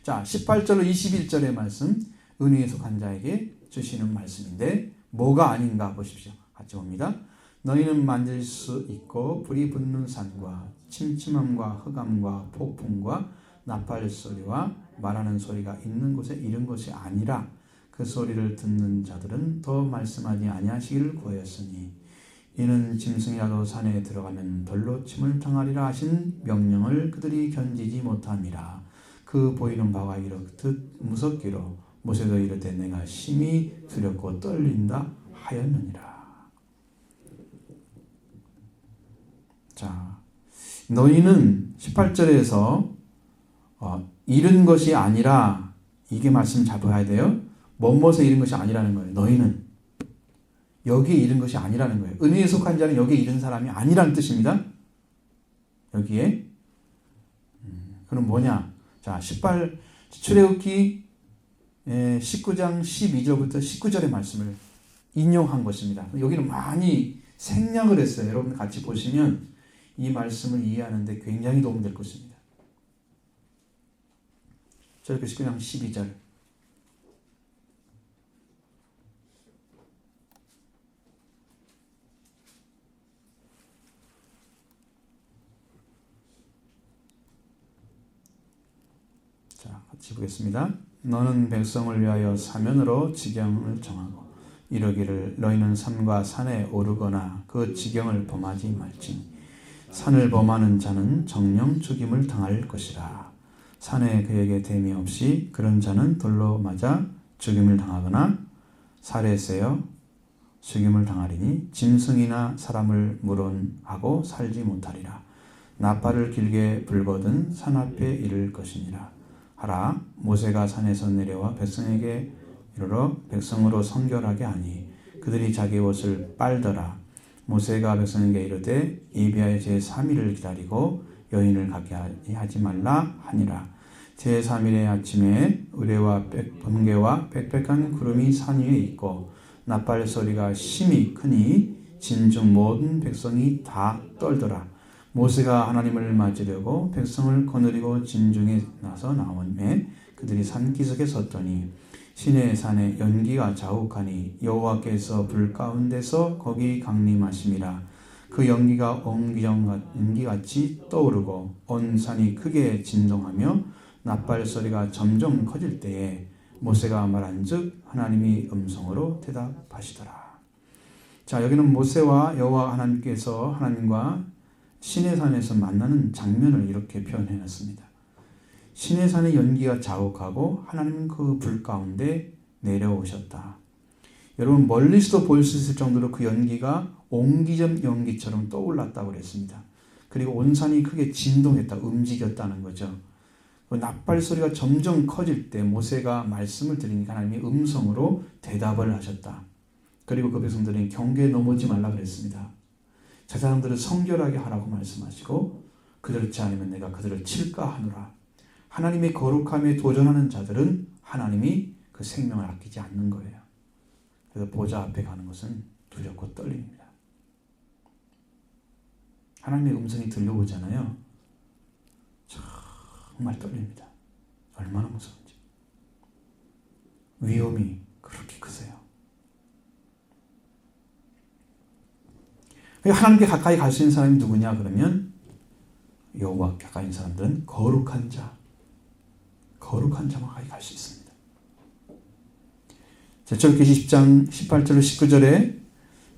자, 18절로 21절의 말씀, 은혜에 속한 자에게 주시는 말씀인데 뭐가 아닌가 보십시오. 같이 봅니다. 너희는 만질 수 있고 불이 붙는 산과 침침함과 흑암과 폭풍과 나팔 소리와 말하는 소리가 있는 곳에 이른 것이 아니라 그 소리를 듣는 자들은 더 말씀하지 아니하시기를 구하였으니 이는 짐승이라도 산에 들어가면 돌로 침을 당하리라 하신 명령을 그들이 견디지 못함이라. 그 보이는 바가 이렇듯 무섭기로 모세도 이르되 내가 심히 두렵고 떨린다 하였느니라. 자, 너희는 18절에서 잃은 것이 아니라 이게 말씀 잘 봐야 돼요. 뭐뭐서 잃은 것이 아니라는 거예요. 너희는 여기에 잃은 것이 아니라는 거예요. 은혜에 속한 자는 여기에 잃은 사람이 아니라는 뜻입니다. 여기에 그럼 뭐냐? 자, 출애굽기 19장 12절부터 19절의 말씀을 인용한 것입니다. 여기는 많이 생략을 했어요. 여러분 같이 보시면 이 말씀을 이해하는데 굉장히 도움될 것입니다. 출애굽기 19장 12절. 자, 같이 보겠습니다. 너는 백성을 위하여 사면으로 지경을 정하고 이르기를 너희는 산과 산에 오르거나 그 지경을 범하지 말지니 산을 범하는 자는 정령 죽임을 당할 것이라. 산에 그에게 됨이 없이 그런 자는 돌로 맞아 죽임을 당하거나 살에 세여 죽임을 당하리니 짐승이나 사람을 물온하고 살지 못하리라. 나팔을 길게 불거든 산 앞에 이를 것이니라 하라. 모세가 산에서 내려와 백성에게 이르러 백성으로 성결하게 하니 그들이 자기 옷을 빨더라. 모세가 백성에게 이르되 예비하여 제3일을 기다리고 여인을 갖게 하지 말라 하니라. 제3일의 아침에 의뢰와 번개와 빽빽한 구름이 산 위에 있고 나팔 소리가 심히 크니 진중 모든 백성이 다 떨더라. 모세가 하나님을 맞으려고 백성을 거느리고 진중에 나오매 그들이 산기슭에 섰더니 시내 산에 연기가 자욱하니 여호와께서 불 가운데서 거기 강림하심이라. 그 연기가 연기같이 떠오르고 온 산이 크게 진동하며 나팔 소리가 점점 커질 때에 모세가 말한즉 하나님이 음성으로 대답하시더라. 자, 여기는 모세와 여호와 하나님께서 하나님과 시내산에서 만나는 장면을 이렇게 표현해 놨습니다. 시내산의 연기가 자욱하고 하나님은 그 불 가운데 내려오셨다. 여러분 멀리서도 볼 수 있을 정도로 그 연기가 옹기점 연기처럼 떠올랐다고 그랬습니다. 그리고 온 산이 크게 진동했다, 움직였다는 거죠. 그 나팔 소리가 점점 커질 때 모세가 말씀을 드리니까 하나님이 음성으로 대답을 하셨다. 그리고 그 백성들은 경계에 넘어지 말라 그랬습니다. 저 사람들을 성결하게 하라고 말씀하시고 그렇지 않으면 내가 그들을 칠까 하노라. 하나님의 거룩함에 도전하는 자들은 하나님이 그 생명을 아끼지 않는 거예요. 그래서 보좌 앞에 가는 것은 두렵고 떨립니다. 하나님의 음성이 들려오잖아요. 정말 떨립니다. 얼마나 무서운지. 위험이 그렇게 크세요. 하나님께 가까이 갈 수 있는 사람이 누구냐 그러면 여호와 가까이 있는 사람들은 거룩한 자만 가까이 갈 수 있습니다. 출애굽기 10장 18절로 19절에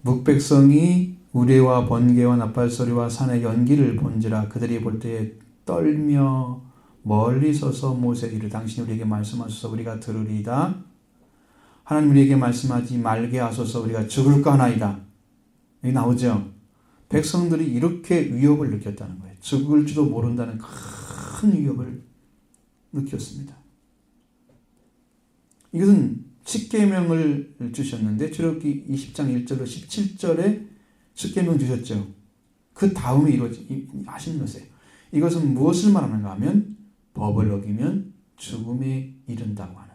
묵백성이 우레와 번개와 나팔소리와 산의 연기를 본지라 그들이 볼 때에 떨며 멀리 서서 모세에게 이르되 당신이 우리에게 말씀하소서 우리가 들으리이다. 하나님 우리에게 말씀하지 말게 하소서 우리가 죽을까 하나이다. 여기 나오죠. 백성들이 이렇게 위협을 느꼈다는 거예요. 죽을지도 모른다는 큰 위협을 느꼈습니다. 이것은 십계명을 주셨는데 출애굽기 20장 1절로 17절에 십계명 주셨죠. 그 다음에 하시는 것이에요. 이것은 무엇을 말하는가 하면 법을 어기면 죽음에 이른다고 하는,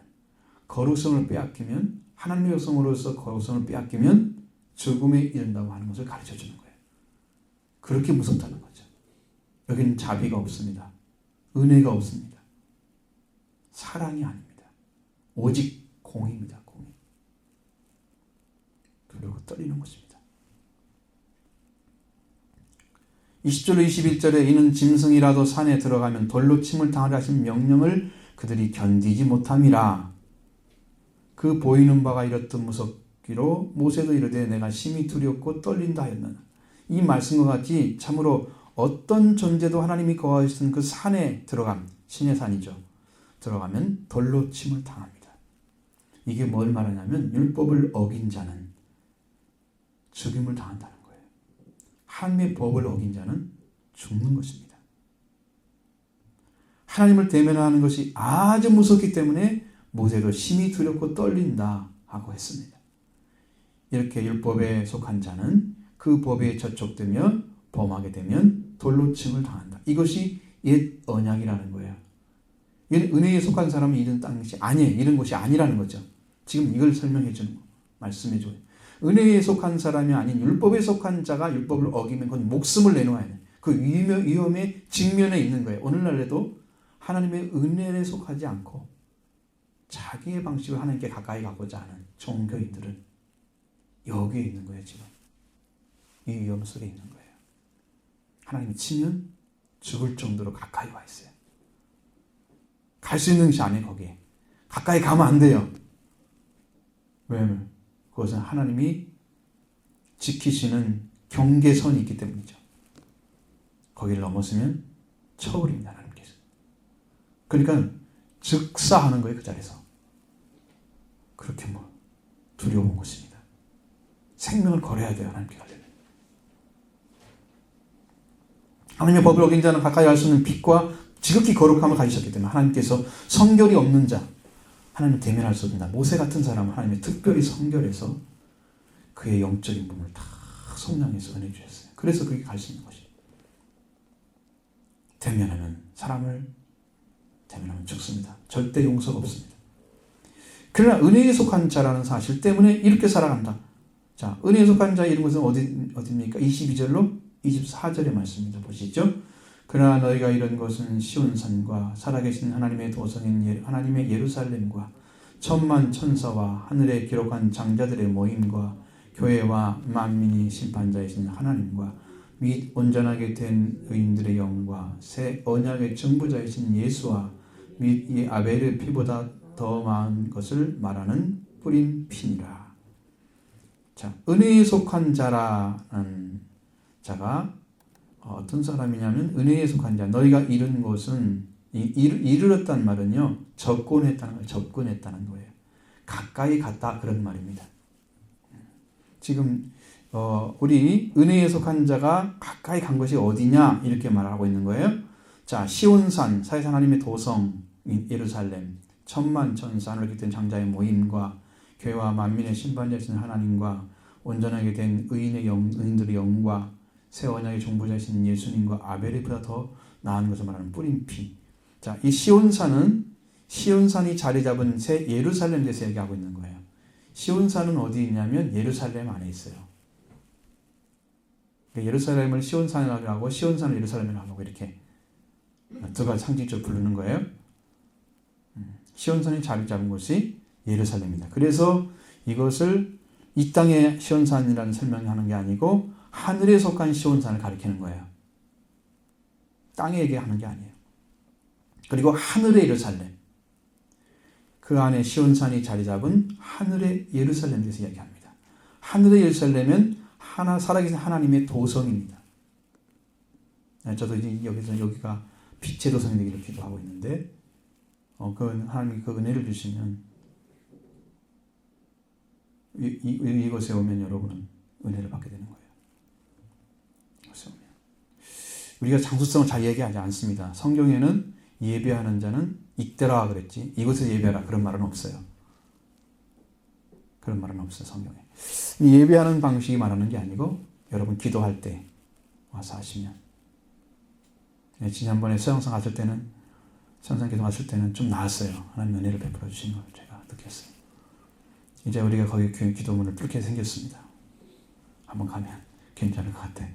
거룩성을 빼앗기면, 하나님의 백성으로서 거룩성을 빼앗기면 죽음에 이른다고 하는 것을 가르쳐 주는 거예요. 그렇게 무섭다는 거죠. 여기는 자비가 없습니다. 은혜가 없습니다. 사랑이 아닙니다. 오직 공의입니다. 공의. 그리고 떨리는 것입니다. 20절로 21절에 이는 짐승이라도 산에 들어가면 돌로 침을 당하려 하신 명령을 그들이 견디지 못함이라. 그 보이는 바가 이렇듯 무섭기로 모세도 이르되 내가 심히 두렵고 떨린다 하였느니라. 이 말씀과 같이 참으로 어떤 존재도 하나님이 거하시는 그 산에 들어간 신의 산이죠. 들어가면 돌로 침을 당합니다. 이게 뭘 말하냐면 율법을 어긴 자는 죽임을 당한다는 거예요. 하나님의 법을 어긴 자는 죽는 것입니다. 하나님을 대면하는 것이 아주 무섭기 때문에 모세도 심히 두렵고 떨린다 하고 했습니다. 이렇게 율법에 속한 자는 그 법에 저촉되며 범하게 되면 돌로 침을 당한다. 이것이 옛 언약이라는 거예요. 이건 은혜에 속한 사람이 이런 땅이 아니에요. 이런 것이 아니라는 거죠. 지금 이걸 설명해 주는 거, 말씀해 줘요. 은혜에 속한 사람이 아닌 율법에 속한 자가 율법을 어기면 그건 목숨을 내놓아야 돼요. 그 위험의 직면에 있는 거예요. 오늘날에도 하나님의 은혜에 속하지 않고 자기의 방식으로 하나님께 가까이 가고자 하는 종교인들은 여기에 있는 거예요. 지금 이 위험 속에 있는 거예요. 하나님이 치면 죽을 정도로 가까이 와 있어요. 갈 수 있는 것이 아니에요. 거기에 가까이 가면 안 돼요. 왜냐면 그것은 하나님이 지키시는 경계선이 있기 때문이죠. 거기를 넘었으면 처벌입니다. 하나님께서. 그러니까 즉사하는 거예요. 그 자리에서. 그렇게 두려운 것입니다. 생명을 걸어야 돼요. 하나님께 가려면. 하나님의 법을 어긴 자는 가까이 할 수 없는 빛과 지극히 거룩함을 가지셨기 때문에 하나님께서 성결이 없는 자, 하나님을 대면할 수 없는 자, 모세 같은 사람을 하나님이 특별히 성결해서 그의 영적인 부분을 다 성령에서 은혜 주셨어요. 그래서 그게 갈 수 있는 것이에요. 대면하면 사람을 대면하면 죽습니다. 절대 용서가 없습니다. 그러나 은혜에 속한 자라는 사실 때문에 이렇게 살아간다. 자, 은혜에 속한 자 이런 것은 어디입니까? 22절로 24절의 말씀입니다. 보시죠. 그러나 너희가 이런 것은 시온산과 살아계신 하나님의 도성인 하나님의 예루살렘과 천만 천사와 하늘에 기록한 장자들의 모임과 교회와 만민이 심판자이신 하나님과 및 온전하게 된 의인들의 영과 새 언약의 증부자이신 예수와 및 이 아벨의 피보다 더 많은 것을 말하는 뿌린 피니라. 자, 은혜에 속한 자라는 자가 어떤 사람이냐면 은혜에 속한 자. 너희가 이룬 것은 이르렀단 말은요. 접근했다는 거예요. 접근했다는 거예요. 가까이 갔다 그런 말입니다. 지금 우리 은혜에 속한 자가 가까이 간 것이 어디냐 이렇게 말하고 있는 거예요. 자, 시온산 사이상 하나님의 도성 예루살렘 천만 천사 하늘에 깃든 장자의 모임과 교회와 만민의 심판자이신 하나님과 온전하게 된 의인들의 영과 새 언약의 종부자이신 예수님과 아벨의 보다 더 나은 것을 말하는 뿌린 피. 자, 이 시온산이 자리 잡은 새 예루살렘에 대해서 얘기하고 있는 거예요. 시온산은 어디 있냐면 예루살렘 안에 있어요. 예루살렘을 시온산이라고 하고 시온산을 예루살렘이라고 하고 이렇게 두 가지 상징적으로 부르는 거예요. 시온산이 자리 잡은 곳이 예루살렘입니다. 그래서 이것을 이 땅의 시온산이라는 설명하는 게 아니고 하늘에 속한 시온산을 가리키는 거예요. 땅에 얘기하는 게 아니에요. 그리고 하늘의 예루살렘. 그 안에 시온산이 자리 잡은 하늘의 예루살렘에 대해서 이야기합니다. 하늘의 예루살렘은 살아계신 하나님의 도성입니다. 저도 여기가 빛의 도성이 되기를 기도하고 있는데, 하나님이 그 은혜를 주시면, 이곳에 오면 여러분은 은혜를 받게 되는 거예요. 이곳에 오면. 우리가 장소성을 잘 얘기하지 않습니다. 성경에는 예배하는 자는 이때라 그랬지, 이곳에 예배하라 그런 말은 없어요. 그런 말은 없어요, 성경에. 예배하는 방식이 말하는 게 아니고 여러분 기도할 때 와서 하시면. 지난번에 수양성 갔을 때는 선상기도 갔을 때는 좀 나았어요. 하나님 은혜를 베풀어 주신 걸 제가 느꼈어요. 이제 우리가 거기 기도문을 뚫게 생겼습니다. 한번 가면 괜찮을 것 같아.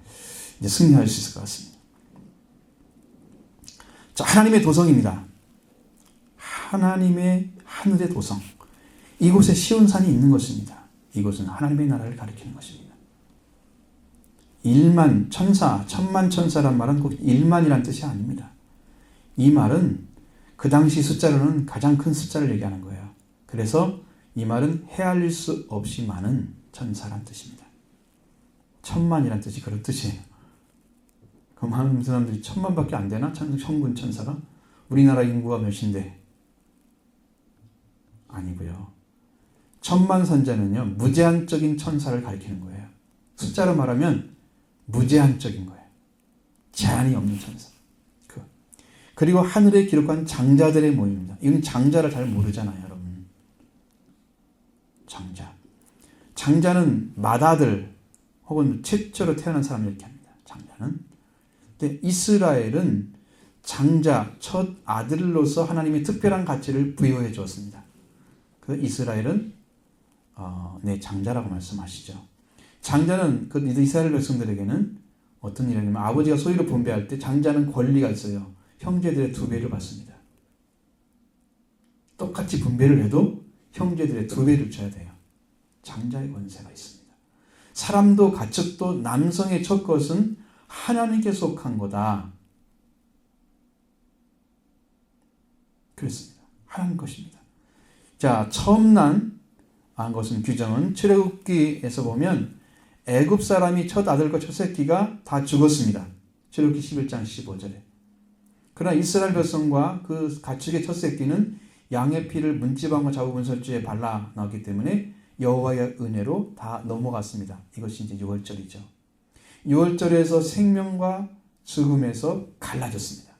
이제 승리할 수 있을 것 같습니다. 자, 하나님의 도성입니다. 하나님의 하늘의 도성. 이곳에 시온산이 있는 것입니다. 이곳은 하나님의 나라를 가리키는 것입니다. 1만 천사, 천만 천사란 말은 꼭 1만이란 뜻이 아닙니다. 이 말은 그 당시 숫자로는 가장 큰 숫자를 얘기하는 거예요. 그래서 이 말은 헤아릴 수 없이 많은 천사란 뜻입니다. 천만이란 뜻이 그런 뜻이에요. 그럼 많은 사람들이 천만밖에 안 되나? 천군 천사가? 우리나라 인구가 몇인데? 아니고요. 천만 선자는요, 무제한적인 천사를 가리키는 거예요. 숫자로 말하면 무제한적인 거예요. 제한이 없는 천사. 그리고 하늘에 기록한 장자들의 모임입니다. 이건 장자를 잘 모르잖아요, 여러분. 장자. 장자는 맏아들 혹은 최초로 태어난 사람을 이렇게 합니다. 장자는. 근데 이스라엘은 장자, 첫 아들로서 하나님의 특별한 가치를 부여해 주었습니다. 그 이스라엘은 장자라고 말씀하시죠. 장자는 그 이스라엘 백성들에게는 어떤 일이냐면 아버지가 소유를 분배할 때 장자는 권리가 있어요. 형제들의 2배를 받습니다. 똑같이 분배를 해도 형제들의 2배를 줘야 돼요. 장자의 권세가 있습니다. 사람도 가축도 남성의 첫 것은 하나님께 속한 거다. 그랬습니다. 하나님 것입니다. 자, 처음 난 한 것은 규정은 출애굽기에서 보면 애굽 사람이 첫 아들과 첫 새끼가 다 죽었습니다. 출애굽기 11장 15절에. 그러나 이스라엘 백성과 그 가축의 첫 새끼는 양의 피를 문지방과 자구분설주에 발라 넣었기 때문에 여호와의 은혜로 다 넘어갔습니다. 이것이 이제 6월절이죠. 6월절에서 생명과 죽음에서 갈라졌습니다.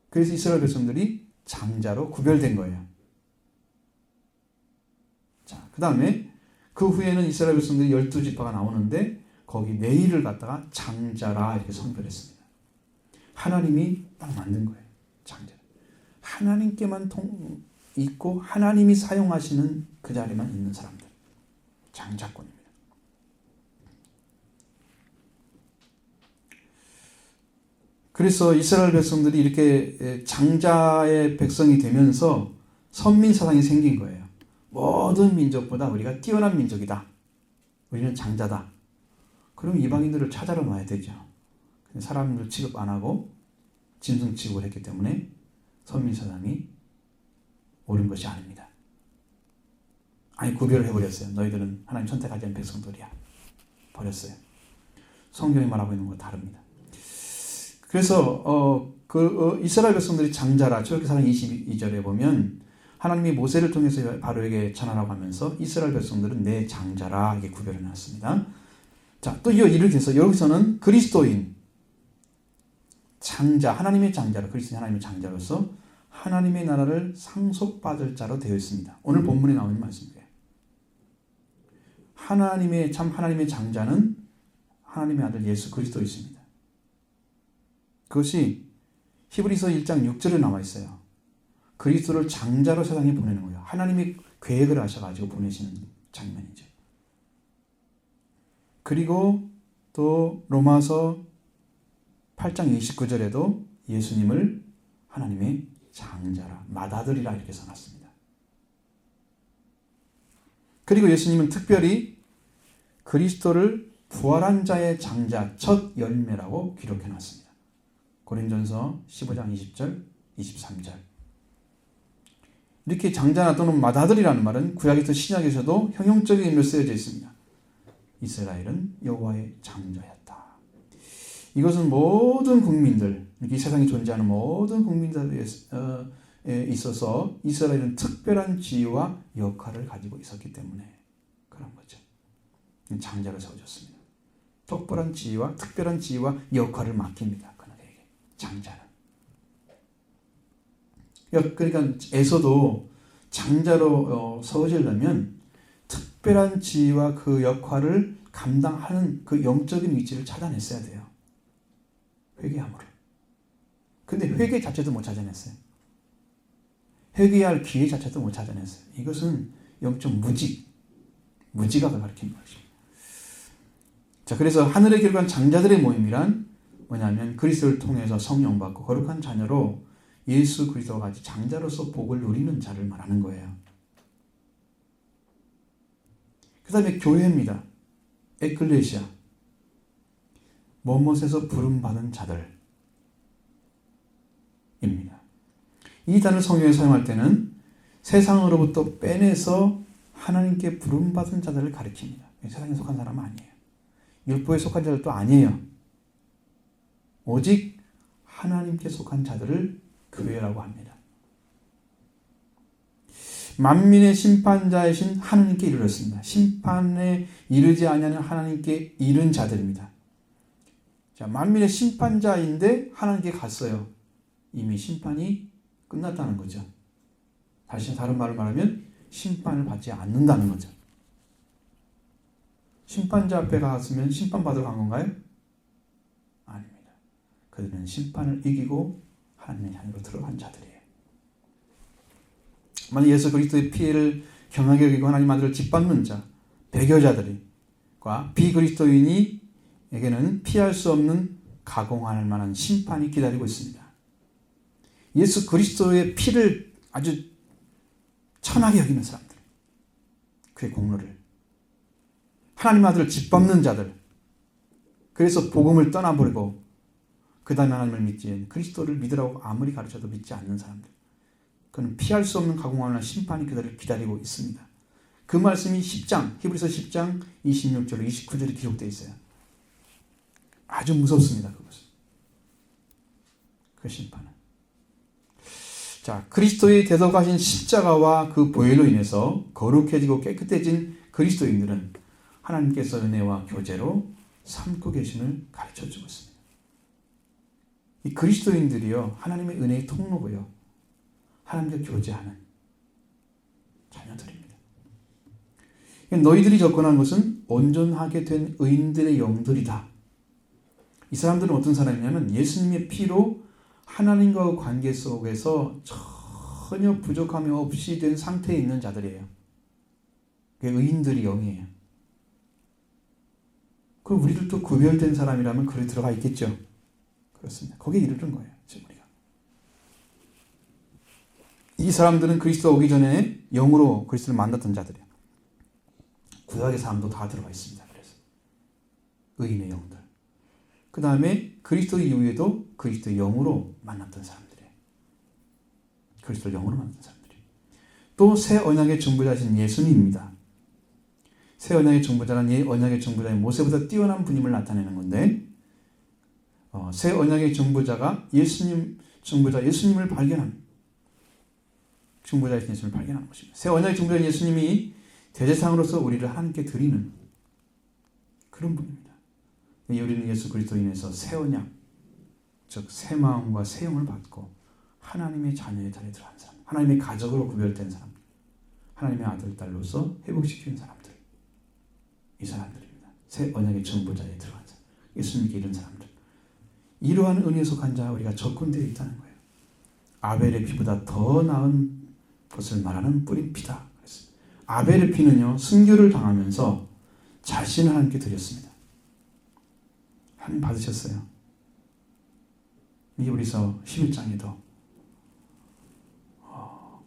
그래서 이스라엘 백성들이 장자로 구별된 거예요. 자, 그 다음에 그 후에는 이스라엘 백성들이 12지파가 나오는데 거기 내일을 갖다가 장자라 이렇게 선별했습니다. 하나님이 딱 만든 거예요. 장자. 하나님께만 있고 하나님이 사용하시는 그 자리만 있는 사람들. 장자권입니다. 그래서 이스라엘 백성들이 이렇게 장자의 백성이 되면서 선민사상이 생긴 거예요. 모든 민족보다 우리가 뛰어난 민족이다. 우리는 장자다. 그럼 이방인들을 찾아러 놔야 되죠. 사람들 취급 안 하고 짐승 취급을 했기 때문에 선민사상이 옳은 것이 아닙니다. 아니 구별을 해버렸어요. 너희들은 하나님 선택하지 않은 백성들이야. 버렸어요. 성경이 말하고 있는 것과 다릅니다. 그래서 이스라엘 백성들이 장자라 출애굽기상 22절에 보면 하나님이 모세를 통해서 바로에게 전하라고 하면서 이스라엘 백성들은 내 장자라 이렇게 구별해 놨습니다. 자, 또 이렇게 해서 여기서는 그리스도인 장자, 하나님의 장자로 그리스도인 하나님의 장자로서 하나님의 나라를 상속받을 자로 되어 있습니다. 오늘 본문에 나오는 말씀이에요. 하나님의 장자는 하나님의 아들 예수 그리스도이십니다. 그것이 히브리서 1장 6절에 나와 있어요. 그리스도를 장자로 세상에 보내는 거예요. 하나님이 계획을 하셔가지고 보내시는 장면이죠. 그리고 또 로마서 8장 29절에도 예수님을 하나님의 장자라, 맏아들이라 이렇게 써놨습니다. 그리고 예수님은 특별히 그리스도를 부활한 자의 장자, 첫 열매라고 기록해놨습니다. 고린전서 15장 20절, 23절. 이렇게 장자나 또는 맏아들이라는 말은 구약에서 신약에서도 형용적인 의미로 쓰여져 있습니다. 이스라엘은 여호와의 장자였다. 이것은 모든 국민들, 이 세상에 존재하는 모든 국민들에 있어서 이스라엘은 특별한 지위와 역할을 가지고 있었기 때문에 그런 거죠. 장자로 세워졌습니다. 특별한 지위와 역할을 맡깁니다. 그에게 장자는. 그러니까 에서도 장자로 세워지려면 특별한 지위와 그 역할을 감당하는 그 영적인 위치를 찾아냈어야 돼요. 회개함으로. 근데 회개 자체도 못 찾아냈어요. 회개할 기회 자체도 못 찾아냈어요. 이것은 영적 무지각을 가리키는 것입니다. 자, 그래서 하늘에 기록한 장자들의 모임이란 뭐냐면 그리스도를 통해서 성령 받고 거룩한 자녀로 예수 그리스도와 같이 장자로서 복을 누리는 자를 말하는 거예요. 그 다음에 교회입니다. 에클레시아. 뭐뭇에서 부름받은 자들입니다. 이 단어를 성경에 사용할 때는 세상으로부터 빼내서 하나님께 부름받은 자들을 가리킵니다. 세상에 속한 사람은 아니에요. 율법에 속한 자들도 아니에요. 오직 하나님께 속한 자들을 교회라고 합니다. 만민의 심판자이신 하나님께 이르렀습니다. 심판에 이르지 아니하는 하나님께 이른 자들입니다. 자, 만민의 심판자인데 하나님께 갔어요. 이미 심판이 끝났다는 거죠. 다른 말을 말하면 심판을 받지 않는다는 거죠. 심판자 앞에 갔으면 심판받으러 간 건가요? 아닙니다. 그들은 심판을 이기고 하나님의 자녀로 들어간 자들이에요. 만약 예수 그리스도의 피해를 경하게 여기고 하나님 아들을 짓밟는 자, 배교자들과 비그리스도인에게는 피할 수 없는 가공할 만한 심판이 기다리고 있습니다. 예수 그리스도의 피를 아주 천하게 여기는 사람들, 그의 공로를, 하나님 아들을 짓밟는 자들, 그래서 복음을 떠나버리고 그 다음에 하나님을 믿지, 그리스도를 믿으라고 아무리 가르쳐도 믿지 않는 사람들, 그는 피할 수 없는 가공하는 심판이 그들을 기다리고 있습니다. 그 말씀이 10장, 히브리서 10장 26절로 29절에 기록되어 있어요. 아주 무섭습니다. 그것은. 그 심판은. 자, 그리스도의 대속하신 십자가와 그 보혈로 인해서 거룩해지고 깨끗해진 그리스도인들은 하나님께서 은혜와 교제로 삼고 계심을 가르쳐주고 있습니다. 이 그리스도인들이요, 하나님의 은혜의 통로고요, 하나님과 교제하는 자녀들입니다. 너희들이 접근한 것은 온전하게 된 의인들의 영들이다. 이 사람들은 어떤 사람이냐면 예수님의 피로 하나님과의 관계 속에서 전혀 부족함이 없이 된 상태에 있는 자들이에요. 그게 의인들이 영이에요. 그럼 우리들도 구별된 사람이라면 그래 들어가 있겠죠. 그렇습니다. 거기에 이르는 거예요. 지금 우리가. 이 사람들은 그리스도 오기 전에 영으로 그리스도를 만났던 자들이에요. 구약의 사람도 다 들어가 있습니다. 그래서 의인의 영들. 그 다음에 그리스도 이후에도 그리스도 영으로 만났던 사람들이에요. 그리스도 영으로 만났던 사람들이에요. 또 새 언약의 중보자신 예수님입니다. 새 언약의 중보자는 언약의 중보자인 모세보다 뛰어난 분임을 나타내는 건데, 새 언약의 중보자가 예수님을 발견한, 중보자이신 예수님을 발견하는 것입니다. 새 언약의 중보자인 예수님이 대제사장으로서 우리를 하나님께 드리는 그런 분입니다. 우리는 예수 그리스도로 인해서 새 언약, 즉 새 마음과 새 영을 받고 하나님의 자녀의 자리에 들어간 사람, 하나님의 가족으로 구별된 사람, 하나님의 아들, 딸로서 회복시키는 사람들, 이 사람들입니다. 새 언약의 중보자에 들어간 사람, 예수님께 이른 사람들. 이러한 은혜에 속한 자 우리가 접근되어 있다는 거예요. 아벨의 피보다 더 나은 것을 말하는 뿌린 피다. 아벨의 피는요, 순교를 당하면서 자신을 하나님께 드렸습니다. 하나님 받으셨어요. 히브리서 11장에도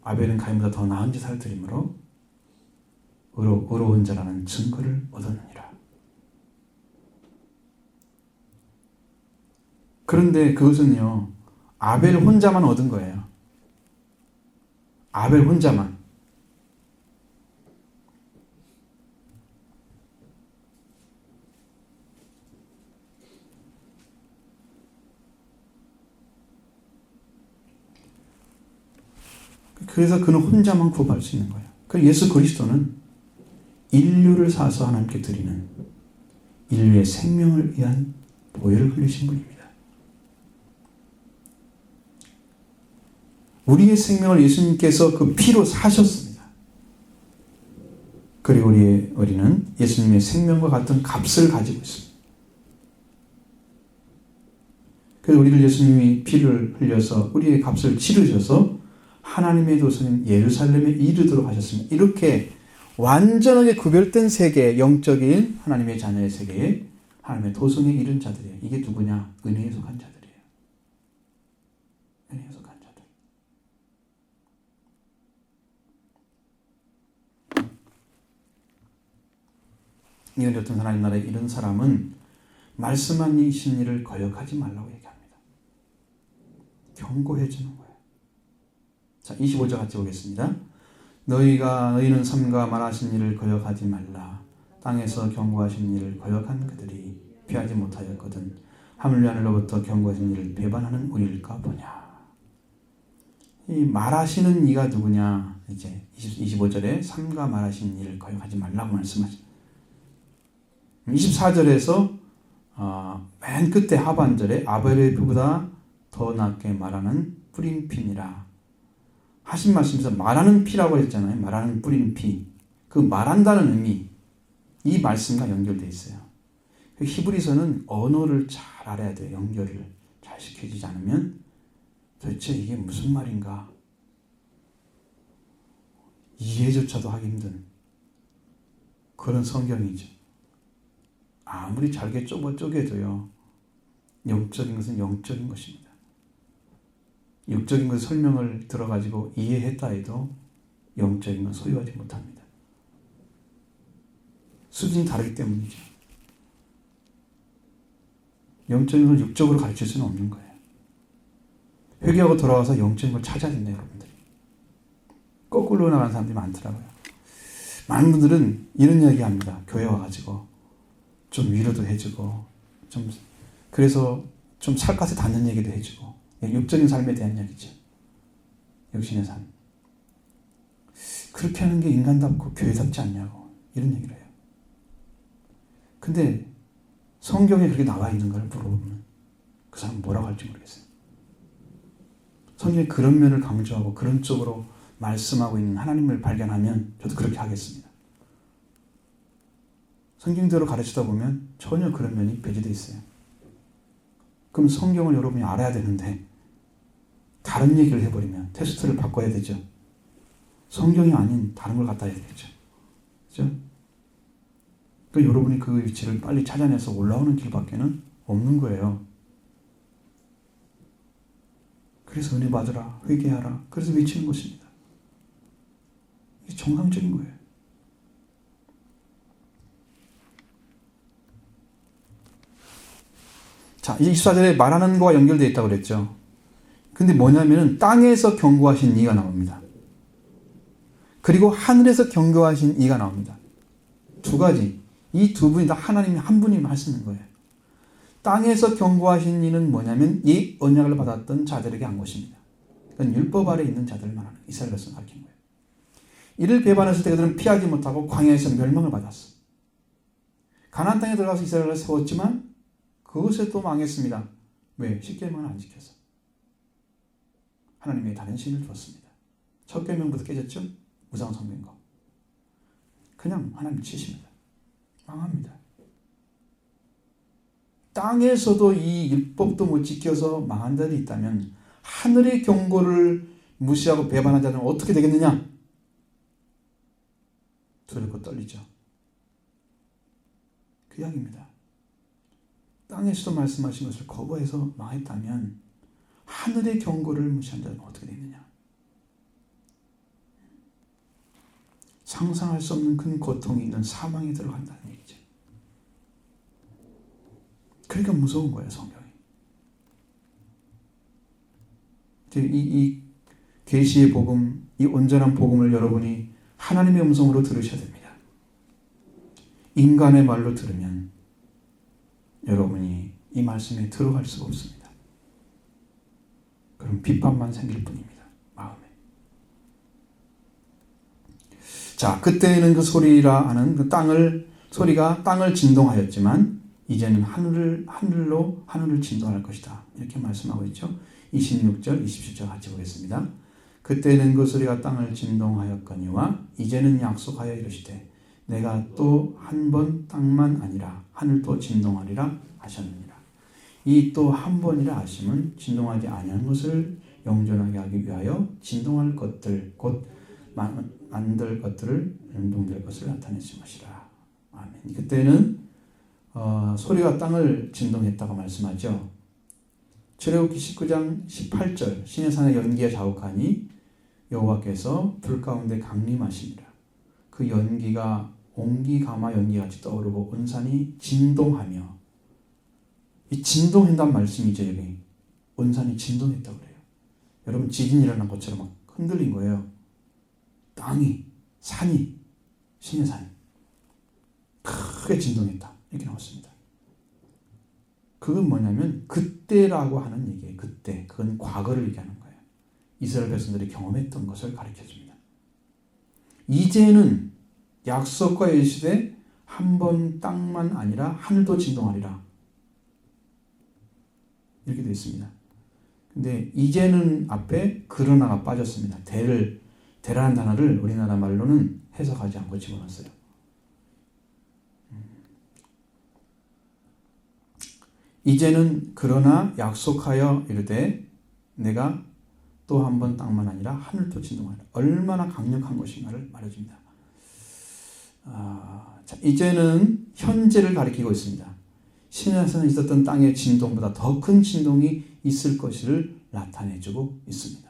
아벨은 가인보다 더 나은 제사를 드림으로 의로운 자라는 증거를 얻었느니라. 그런데 그것은요, 아벨 혼자만 얻은 거예요. 아벨 혼자만. 그래서 그는 혼자만 구원할 수 있는 거예요. 그 예수 그리스도는 인류를 사서 하나님께 드리는 인류의 생명을 위한 보혈을 흘리신 분입니다. 우리의 생명을 예수님께서 그 피로 사셨습니다. 그리고 우리는 예수님의 생명과 같은 값을 가지고 있습니다. 그래서 우리를 예수님이 피를 흘려서 우리의 값을 치르셔서 하나님의 도서인 예루살렘에 이르도록 하셨습니다. 이렇게 완전하게 구별된 세계, 영적인 하나님의 자녀의 세계에 하나님의 도성에 이른 자들이에요. 이게 누구냐? 은혜에 속한 자들이에요. 은혜에 속한 자들. 이런 어떤 하나님 나라에 이른 사람은 말씀하신 일을 거역하지 말라고 얘기합니다. 경고해 주는 거예요. 자, 25절 같이 보겠습니다. 너희는 삼가 말하신 일을 거역하지 말라. 땅에서 경고하신 일을 거역한 그들이 피하지 못하였거든. 하물 하늘로부터 경고하신 일을 배반하는 우리일까 보냐. 이 말하시는 이가 누구냐. 이제 25절에 삼가 말하신 일을 거역하지 말라고 말씀하십니다. 24절에서 맨 끝에 하반절에 아벨의 피보다 더 낫게 말하는 뿌린 피니라 하신 말씀에서 말하는 피라고 했잖아요. 말하는 뿌린 피. 그 말한다는 의미, 이 말씀과 연결되어 있어요. 히브리서는 언어를 잘 알아야 돼요. 연결을 잘 시켜주지 않으면 도대체 이게 무슨 말인가 이해조차도 하기 힘든 그런 성경이죠. 아무리 잘게 쪼개도요, 영적인 것은 영적인 것입니다. 육적인 것 설명을 들어가지고 이해했다 해도 영적인 건 소유하지 못합니다. 수준이 다르기 때문이죠. 영적인 걸 육적으로 가르칠 수는 없는 거예요. 회개하고 돌아와서 영적인 걸 찾아야 된다, 여러분들이. 거꾸로 나가는 사람들이 많더라고요. 많은 분들은 이런 이야기 합니다. 교회 와가지고 좀 위로도 해주고 좀 그래서 좀 살갗에 닿는 얘기도 해주고 육적인 삶에 대한 이야기죠. 육신의 삶. 그렇게 하는 게 인간답고 교회답지 않냐고 이런 얘기를 해요. 근데 성경에 그렇게 나와 있는 걸 물어보면 그 사람은 뭐라고 할지 모르겠어요. 성경에 그런 면을 강조하고 그런 쪽으로 말씀하고 있는 하나님을 발견하면 저도 그렇게 하겠습니다. 성경대로 가르치다 보면 전혀 그런 면이 배제되어 있어요. 그럼 성경을 여러분이 알아야 되는데 다른 얘기를 해버리면 테스트를 바꿔야 되죠. 성경이 아닌 다른 걸 갖다 해야 되죠. 그렇죠? 그러니까 여러분이 그 위치를 빨리 찾아내서 올라오는 길밖에는 없는 거예요. 그래서 은혜 받으라, 회개하라. 그래서 외치는 것입니다. 이게 정상적인 거예요. 자, 이제 24절에 말하는 거와 연결되어 있다고 그랬죠. 근데 뭐냐면은 땅에서 경고하신 이가 나옵니다. 그리고 하늘에서 경고하신 이가 나옵니다. 두 가지. 이 두 분이 다 하나님이 한 분이 하시는 거예요. 땅에서 경고하신 이는 뭐냐면 이 언약을 받았던 자들에게 한 것입니다. 그러니까 율법 아래 있는 자들을 말하는 이스라엘 백성을 가리킨 거예요. 이를 배반했을 때 그들은 피하지 못하고 광야에서 멸망을 받았어. 가나안 땅에 들어가서 이스라엘을 세웠지만 그것에 또 망했습니다. 왜? 10계명을 안 지켜서. 하나님의 다른 신을 두었습니다. 첫 계명부터 깨졌죠? 우상 숭배인 거. 그냥 하나님 치십니다. 망합니다. 땅에서도 이 율법도 못 지켜서 망한 자들이 있다면 하늘의 경고를 무시하고 배반한 자들은 어떻게 되겠느냐? 두렵고 떨리죠. 그 이야기입니다. 땅에서도 말씀하신 것을 거부해서 망했다면 하늘의 경고를 무시한 자는 어떻게 되느냐? 상상할 수 없는 큰 고통이 있는 사망에 들어간다는 얘기죠. 그러니까 무서운 거예요, 성경이. 이 계시의 복음, 이 온전한 복음을 여러분이 하나님의 음성으로 들으셔야 됩니다. 인간의 말로 들으면 여러분이 이 말씀에 들어갈 수가 없습니다. 그럼 핍박만 생길 뿐입니다. 마음에. 자, 그때는 그 소리라 하는 그 소리가 땅을 진동하였지만 이제는 하늘을 진동할 것이다. 이렇게 말씀하고 있죠. 26절, 27절 같이 보겠습니다. 그때는 그 소리가 땅을 진동하였거니와 이제는 약속하여 이르시되 내가 또 한 번 땅만 아니라 하늘도 진동하리라 하셨느니라. 이 또 한 번이라 하심은 진동하지 아니한 것을 영존하게 하기 위하여 진동할 것들 곧 만들 것들을 연동될 것을 나타내신 것이라. 아멘. 그때는 소리가 땅을 진동했다고 말씀하죠. 출애굽기 19장 18절 신의 산에 연기가 자욱하니 여호와께서 불 가운데 강림하시니라. 그 연기가 옹기가마 연기같이 떠오르고 온 산이 진동하며, 이 진동한다는 말씀이죠. 여기 온 산이 진동했다고 그래요. 여러분 지진이 일어난 것처럼 막 흔들린 거예요. 땅이, 산이, 신의 산이 크게 진동했다 이렇게 나왔습니다. 그건 뭐냐면 그때라고 하는 얘기예요. 그때. 그건 과거를 얘기하는 거예요. 이스라엘 백성들이 경험했던 것을 가르쳐줍니다. 이제는 약속과 일시되 한 번 땅만 아니라 하늘도 진동하리라. 이렇게 되어 있습니다. 근데 이제는 앞에 그러나가 빠졌습니다. 대라는 단어를 우리나라 말로는 해석하지 않고 집어넣었어요. 이제는 그러나 약속하여 이르되 내가 또 한 번 땅만 아니라 하늘도 진동하리라. 얼마나 강력한 것인가를 말해줍니다. 자, 이제는 현재를 가리키고 있습니다. 신에서는 있었던 땅의 진동보다 더 큰 진동이 있을 것을 나타내주고 있습니다.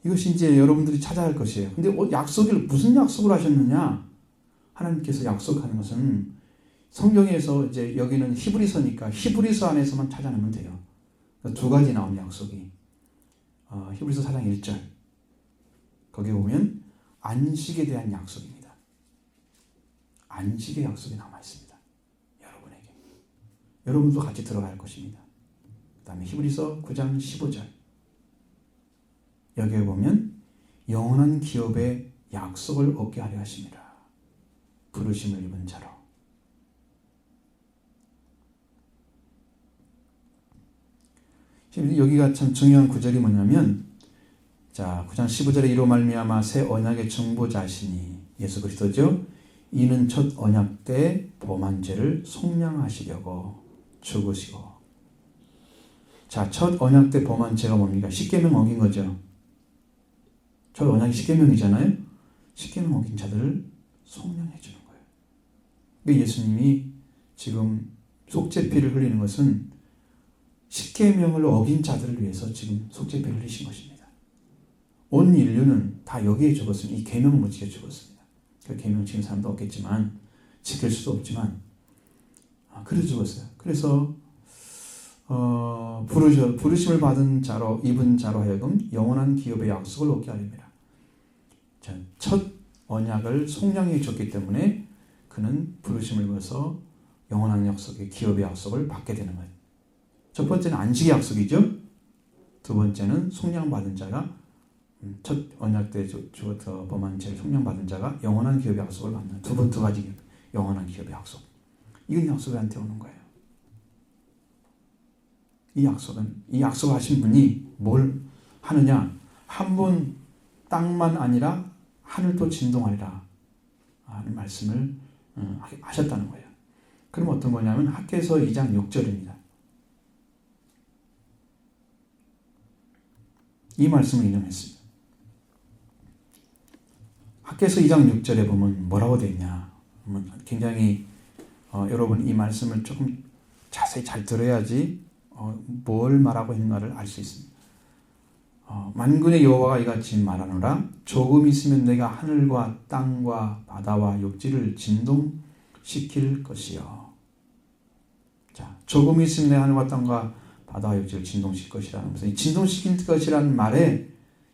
이것이 이제 여러분들이 찾아야 할 것이에요. 근데 무슨 약속을 하셨느냐? 하나님께서 약속하는 것은 성경에서 이제 여기는 히브리서니까 히브리서 안에서만 찾아내면 돼요. 두 가지 나오는 약속이. 히브리서 4장 1절 거기에 보면 안식에 대한 약속입니다. 안식의 약속이 남아 있습니다. 여러분에게. 여러분도 같이 들어갈 것입니다. 그 다음에 히브리서 9장 15절 여기에 보면 영원한 기업의 약속을 얻게 하려 하심이라. 부르심을 입은 자로. 여기가 참 중요한 구절이 뭐냐면, 자, 9장 15절에 이로 말미암아 새 언약의 중보자시니 예수 그리스도죠. 이는 첫 언약 때 범한 죄를 속량하시려고 죽으시고. 자, 첫 언약 때 범한 죄가 뭡니까? 십계명 어긴 거죠. 첫 언약이 십계명이잖아요. 십계명 어긴 자들을 속량해 주는 거예요. 그러니까 예수님이 지금 속죄피를 흘리는 것은 십계명을 어긴 자들을 위해서 지금 속죄피를 흘리신 것입니다. 온 인류는 다 여기에 죽었으니 이 계명을 못 지켜 죽었습니다. 그 계명 지킨 사람도 없겠지만 지킬 수도 없지만 그래서 죽었어요. 그래서 부르심을 받은 자로 입은 자로 하여금 영원한 기업의 약속을 얻게 하렵니다. 첫 언약을 속량해 줬기 때문에 그는 부르심을 받아서 영원한 약속의 기업의 약속을 받게 되는 거예요. 첫 번째는 안식의 약속이죠. 두 번째는 속량받은 자가 첫 언약 때 범한 죄를 속량받은 자가 영원한 기업의 약속을 받는 두 가지 영원한 기업의 약속. 이건 약속한테 오는 거예요. 이 약속하신 분이 뭘 하느냐? 한 번 땅만 아니라 하늘도 진동하리라 하는 말씀을 하셨다는 거예요. 그럼 어떤 거냐면 학개서 2장 6절입니다. 이 말씀을 인용했습니다. 학개서 2장 6절에 보면 뭐라고 되어 있냐? 굉장히 여러분 이 말씀을 조금 자세히 잘 들어야지 뭘 말하고 있는가를 알 수 있습니다. 만군의 여호와가 이같이 말하노라. 조금 있으면 내가 하늘과 땅과 바다와 육지를 진동시킬 것이요. 자, 조금 있으면 내가 하늘과 땅과 바다와 육지를 진동시킬 것이라는 것은 이 진동시킬 것이라는 말에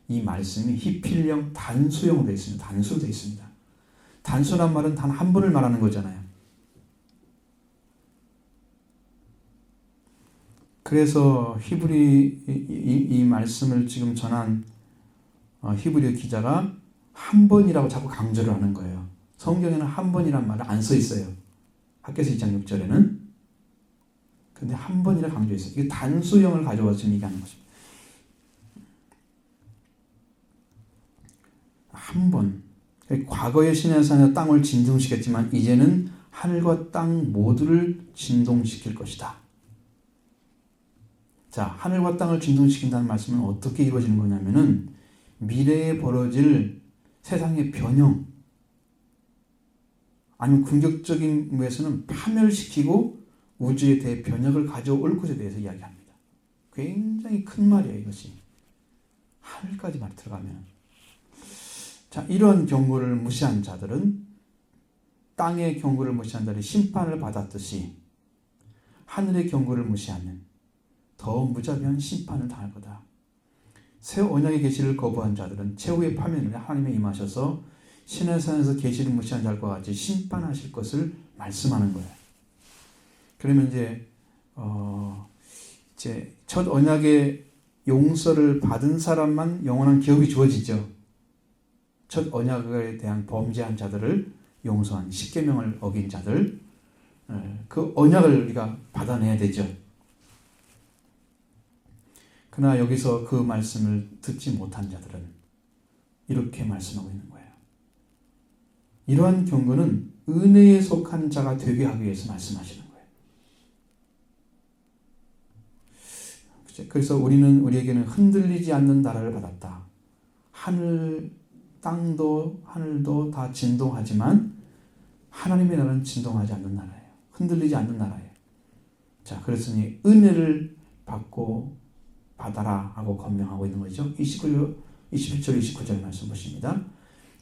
이 말씀이 히필령 단수형으로 되어 있습니다. 단수로 되어 있습니다. 단수란 말은 단 한 번을 말하는 거잖아요. 그래서 이 말씀을 지금 전한 히브리 기자가 한 번이라고 자꾸 강조를 하는 거예요. 성경에는 한 번이란 말을 안 써 있어요. 학개서 2장 6절에는. 근데 한 번이라 강조했어요. 이게 단수형을 가져와서 지금 얘기하는 것입니다. 한 번. 과거의 시내산에서 땅을 진동시켰지만 이제는 하늘과 땅 모두를 진동시킬 것이다. 자, 하늘과 땅을 진동시킨다는 말씀은 어떻게 이루어지는 거냐면은 미래에 벌어질 세상의 변형 아니면 궁극적인 면에서는 파멸시키고 우주에 대해 변혁을 가져올 것에 대해서 이야기합니다. 굉장히 큰 말이에요, 이것이. 하늘까지 말이 들어가면. 자, 이런 경고를 무시한 자들은 땅의 경고를 무시한 자들이 심판을 받았듯이 하늘의 경고를 무시하면 더 무자비한 심판을 당할 거다. 새 언약의 계시를 거부한 자들은 최후의 파멸에 하나님이 임하셔서 시내산에서 계시를 무시한 자들과 같이 심판하실 것을 말씀하는 거예요. 그러면 이제 첫 언약의 용서를 받은 사람만 영원한 기업이 주어지죠. 첫 언약에 대한 범죄한 자들을 용서한 십계명을 어긴 자들, 그 언약을 우리가 받아내야 되죠. 그러나 여기서 그 말씀을 듣지 못한 자들은 이렇게 말씀하고 있는 거예요. 이러한 경고는 은혜에 속한 자가 되게 하기 위해서 말씀하시는 거예요. 그래서 우리에게는 흔들리지 않는 나라를 받았다. 땅도 하늘도 다 진동하지만 하나님의 나라는 진동하지 않는 나라예요. 흔들리지 않는 나라예요. 자, 그랬으니 은혜를 받고 받아라 하고 권명하고 있는 거죠. 21절 29절 말씀 보십니다.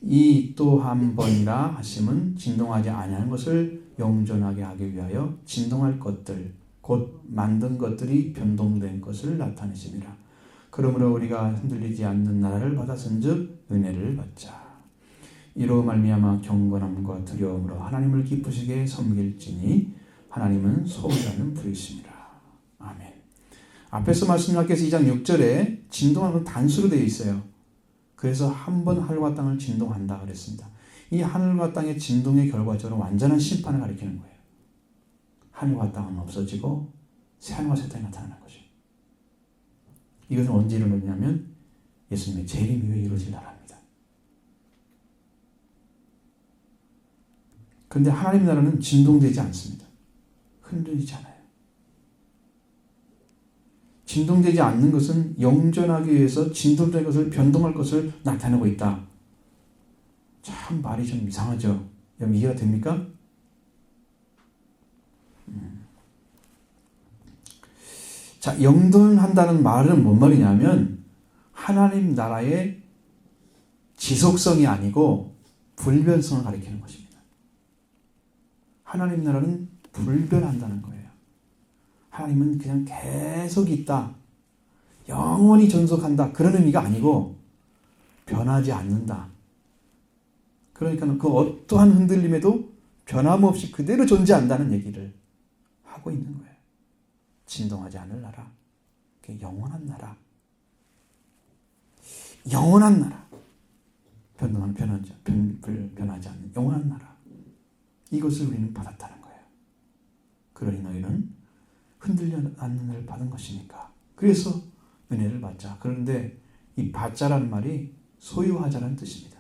이 또 한 번이라 하심은 진동하지 아니하는 것을 영존하게 하기 위하여 진동할 것들 곧 만든 것들이 변동된 것을 나타내심이라. 그러므로 우리가 흔들리지 않는 나라를 받았은즉 은혜를 받자. 이로 말미암아 경건함과 두려움으로 하나님을 기쁘시게 섬길지니 하나님은 소원하는 분이시니라. 아멘. 앞에서 말씀드린 2장 6절에 진동하는 건 단수로 되어 있어요. 그래서 한 번 하늘과 땅을 진동한다 그랬습니다. 이 하늘과 땅의 진동의 결과적으로 완전한 심판을 가리키는 거예요. 하늘과 땅은 없어지고 새하늘과 새 땅이 나타나는 거죠. 이것은 언제 이루어지냐면 예수님의 재림 이후에 이루어질 나라입니다. 그런데 하나님 나라는 진동되지 않습니다. 흔들리지 않아요. 진동되지 않는 것은 영존하기 위해서 진동될 것을 변동할 것을 나타내고 있다. 참 말이 좀 이상하죠. 여러분 이해가 됩니까? 자, 영존한다는 말은 뭔 말이냐면 하나님 나라의 지속성이 아니고 불변성을 가리키는 것입니다. 하나님 나라는 불변한다는 거예요. 하나님은 그냥 계속 있다. 영원히 존속한다. 그런 의미가 아니고 변하지 않는다. 그러니까 그 어떠한 흔들림에도 변함없이 그대로 존재한다는 얘기를 하고 있는 거예요. 진동하지 않을 나라. 영원한 나라. 영원한 나라. 변하지 않는 영원한 나라. 이것을 우리는 받았다는 거예요. 그러니 너희는 흔들려 않는 은혜를 받은 것이니까. 그래서 은혜를 받자. 그런데 이 받자라는 말이 소유하자라는 뜻입니다.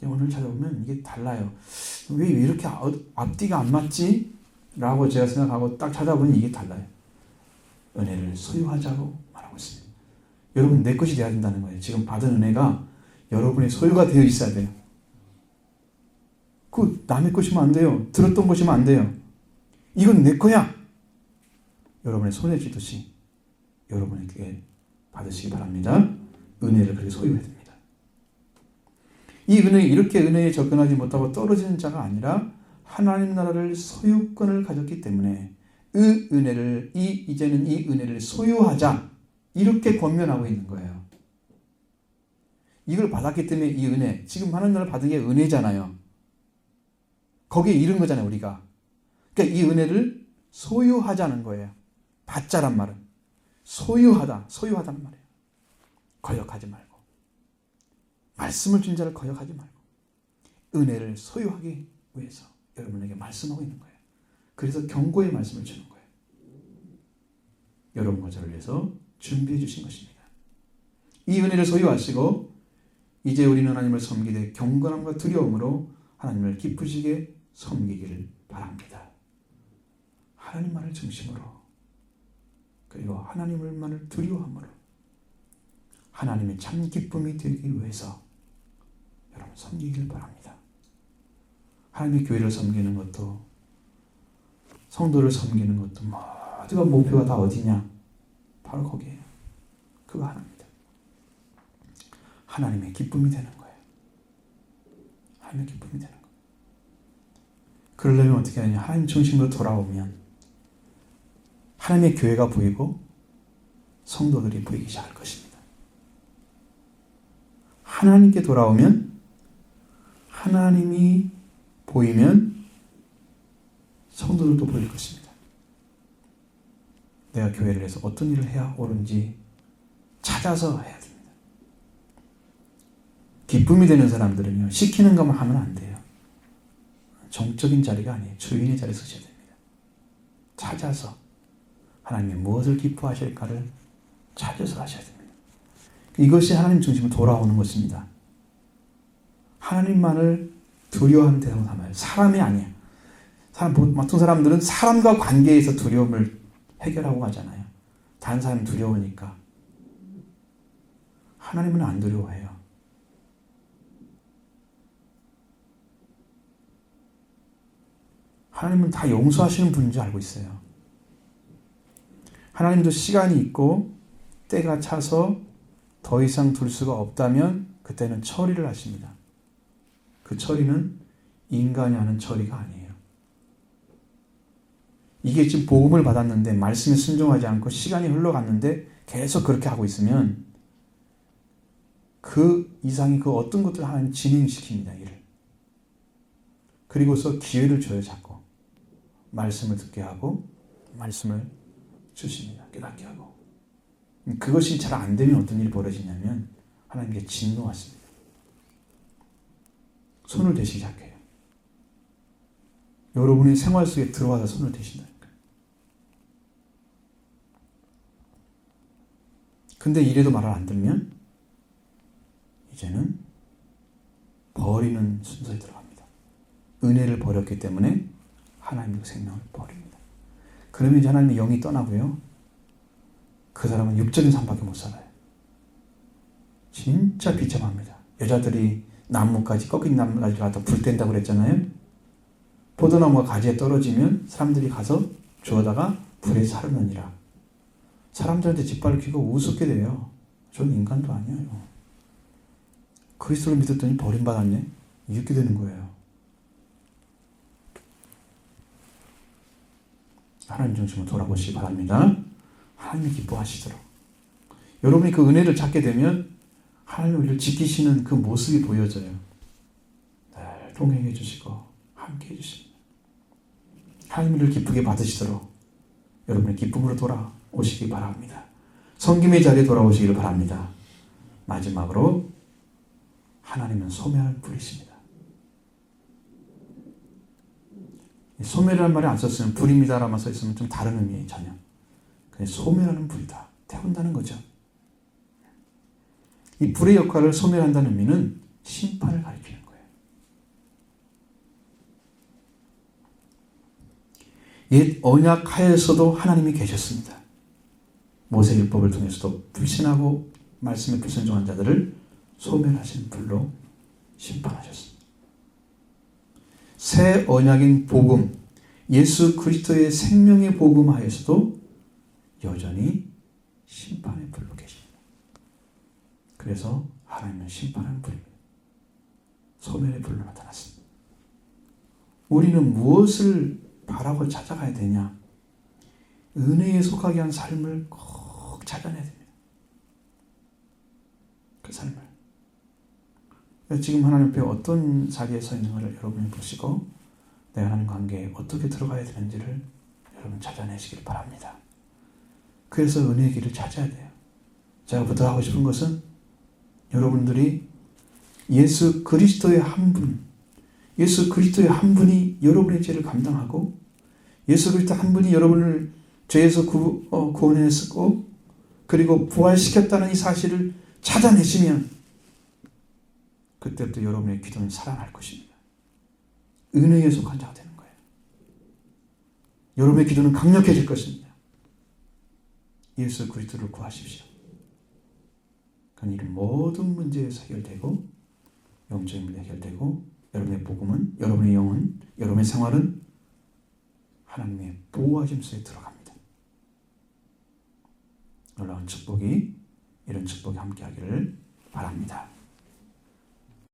오늘 찾아보면 이게 달라요. 왜 이렇게 앞뒤가 안 맞지? 라고 제가 생각하고 딱 찾아보면 이게 달라요. 은혜를 소유하자고 말하고 있습니다. 여러분 내 것이 되어야 된다는 거예요. 지금 받은 은혜가 여러분의 소유가 되어 있어야 돼요. 그 남의 것이면 안 돼요. 들었던 것이면 안 돼요. 이건 내 거야. 여러분의 손에 쥐듯이 여러분에게 받으시기 바랍니다. 은혜를 그렇게 소유해야 됩니다. 이 이렇게 은혜에 접근하지 못하고 떨어지는 자가 아니라 하나님 나라를 소유권을 가졌기 때문에 이제는 이 은혜를 소유하자. 이렇게 권면하고 있는 거예요. 이걸 받았기 때문에 이 은혜, 지금 하나님 나라를 받은 게 은혜잖아요. 거기에 이른 거잖아요, 우리가. 그러니까 이 은혜를 소유하자는 거예요. 받자란 말은. 소유하다는 말이에요. 거역하지 말고. 말씀을 준 자를 거역하지 말고. 은혜를 소유하기 위해서 여러분에게 말씀하고 있는 거예요. 그래서 경고의 말씀을 주는 거예요. 여러분과 저를 위해서 준비해 주신 것입니다. 이 은혜를 소유하시고 이제 우리는 하나님을 섬기되 경건함과 두려움으로 하나님을 기쁘시게 섬기기를 바랍니다. 하나님만을 중심으로 그리고 하나님만을 두려워함으로 하나님의 참 기쁨이 되기 위해서 여러분 섬기기를 바랍니다. 하나님의 교회를 섬기는 것도 성도를 섬기는 것도 모두가 목표가 다 어디냐? 바로 거기에요. 그거 하나입니다. 하나님의 기쁨이 되는 거예요. 하나님의 기쁨이 되는 거예요. 그러려면 어떻게 하느냐? 하나님 중심으로 돌아오면 하나님의 교회가 보이고 성도들이 보이기 시작할 것입니다. 하나님께 돌아오면 하나님이 보이면 성도들도 보일 것입니다. 내가 교회를 해서 어떤 일을 해야 옳은지 찾아서 해야 됩니다. 기쁨이 되는 사람들은요, 시키는 것만 하면 안 돼요. 정적인 자리가 아니에요. 주인의 자리에 서셔야 됩니다. 찾아서 하나님이 무엇을 기뻐하실까를 찾아서 하셔야 됩니다. 이것이 하나님 중심으로 돌아오는 것입니다. 하나님만을 두려워하는 대상으로 삼아요. 사람이 아니에요. 보통 사람들은 사람과 관계에서 두려움을 해결하고 가잖아요. 다른 사람이 두려우니까. 하나님은 안 두려워해요. 하나님은 다 용서하시는 분인 줄 알고 있어요. 하나님도 시간이 있고 때가 차서 더 이상 둘 수가 없다면 그때는 처리를 하십니다. 그 처리는 인간이 하는 처리가 아니에요. 이게 지금 복음을 받았는데 말씀에 순종하지 않고 시간이 흘러갔는데 계속 그렇게 하고 있으면 그 이상의 그 어떤 것들을 하나님 진행시킵니다. 일을. 그리고서 기회를 줘요. 자꾸. 말씀을 듣게 하고 말씀을 주십니다. 깨닫게 하고. 그것이 잘 안 되면 어떤 일이 벌어지냐면 하나님께 진노하십니다. 손을 대시기 시작해요. 여러분의 생활 속에 들어와서 손을 대신다니까요. 근데 이래도 말을 안 들면 이제는 버리는 순서에 들어갑니다. 은혜를 버렸기 때문에 하나님의 생명을 버립니다. 그러면 이제 하나님의 영이 떠나고요. 그 사람은 육적인 삶밖에 못 살아요. 진짜 비참합니다. 여자들이 나무까지 꺾인 나무까지 가서 불 뗀다고 그랬잖아요. 포도나무가 가지에 떨어지면 사람들이 가서 주워다가 불에 사르느니라. 사람들한테 짓발을 켜고 우습게 돼요. 저는 인간도 아니에요. 그리스도를 믿었더니 버림받았네. 이렇게 되는 거예요. 하나님 중심으로 돌아보시기 바랍니다. 하나님이 기뻐하시도록. 여러분이 그 은혜를 찾게 되면 하나님이 우리를 지키시는 그 모습이 보여져요. 늘 동행해 주시고 함께 해주십니다. 하나님을 기쁘게 받으시도록 여러분의 기쁨으로 돌아오시기 바랍니다. 섬김의 자리에 돌아오시기를 바랍니다. 마지막으로 하나님은 소멸하는 불이십니다. 소멸이라는 말이 안 썼으면 불입니다라만 써 있으면 좀 다른 의미예요. 전혀. 그냥 소멸하는 불이다. 태운다는 거죠. 이 불의 역할을 소멸한다는 의미는 심판을 가리키는 거예요. 옛 언약 하에서도 하나님이 계셨습니다. 모세율법을 통해서도 불신하고 말씀에 불순종한 자들을 소멸하신 불로 심판하셨습니다. 새 언약인 복음, 예수 그리스도의 생명의 복음 하에서도 여전히 심판의 불로 계십니다. 그래서 하나님은 심판하는 불입니다. 소멸의 불로 나타났습니다. 우리는 무엇을 바라고 찾아가야 되냐? 은혜에 속하게 한 삶을 꼭 찾아내야 됩니다. 그 삶을. 지금 하나님 앞에 어떤 자리에 서 있는가를 여러분이 보시고 내 하나님 관계에 어떻게 들어가야 되는지를 여러분 찾아내시길 바랍니다. 그래서 은혜의 길을 찾아야 돼요. 제가 부탁하고 싶은 것은 여러분들이 예수 그리스도의 한 분, 예수 그리스도의 한 분이 여러분의 죄를 감당하고 예수 그리스도 한 분이 여러분을 죄에서 구원했었고 그리고 부활시켰다는 이 사실을 찾아내시면 그때부터 여러분의 기도는 살아날 것입니다. 은혜에 속한 자가 되는 거예요. 여러분의 기도는 강력해질 것입니다. 예수 그리스도를 구하십시오. 그럼 이 모든 문제에서 해결되고 영적인 문제 해결되고 여러분의 복음은, 여러분의 영은, 여러분의 생활은 하나님의 보호하심 속에 들어갑니다. 놀라운 축복이, 이런 축복이 함께하기를 바랍니다.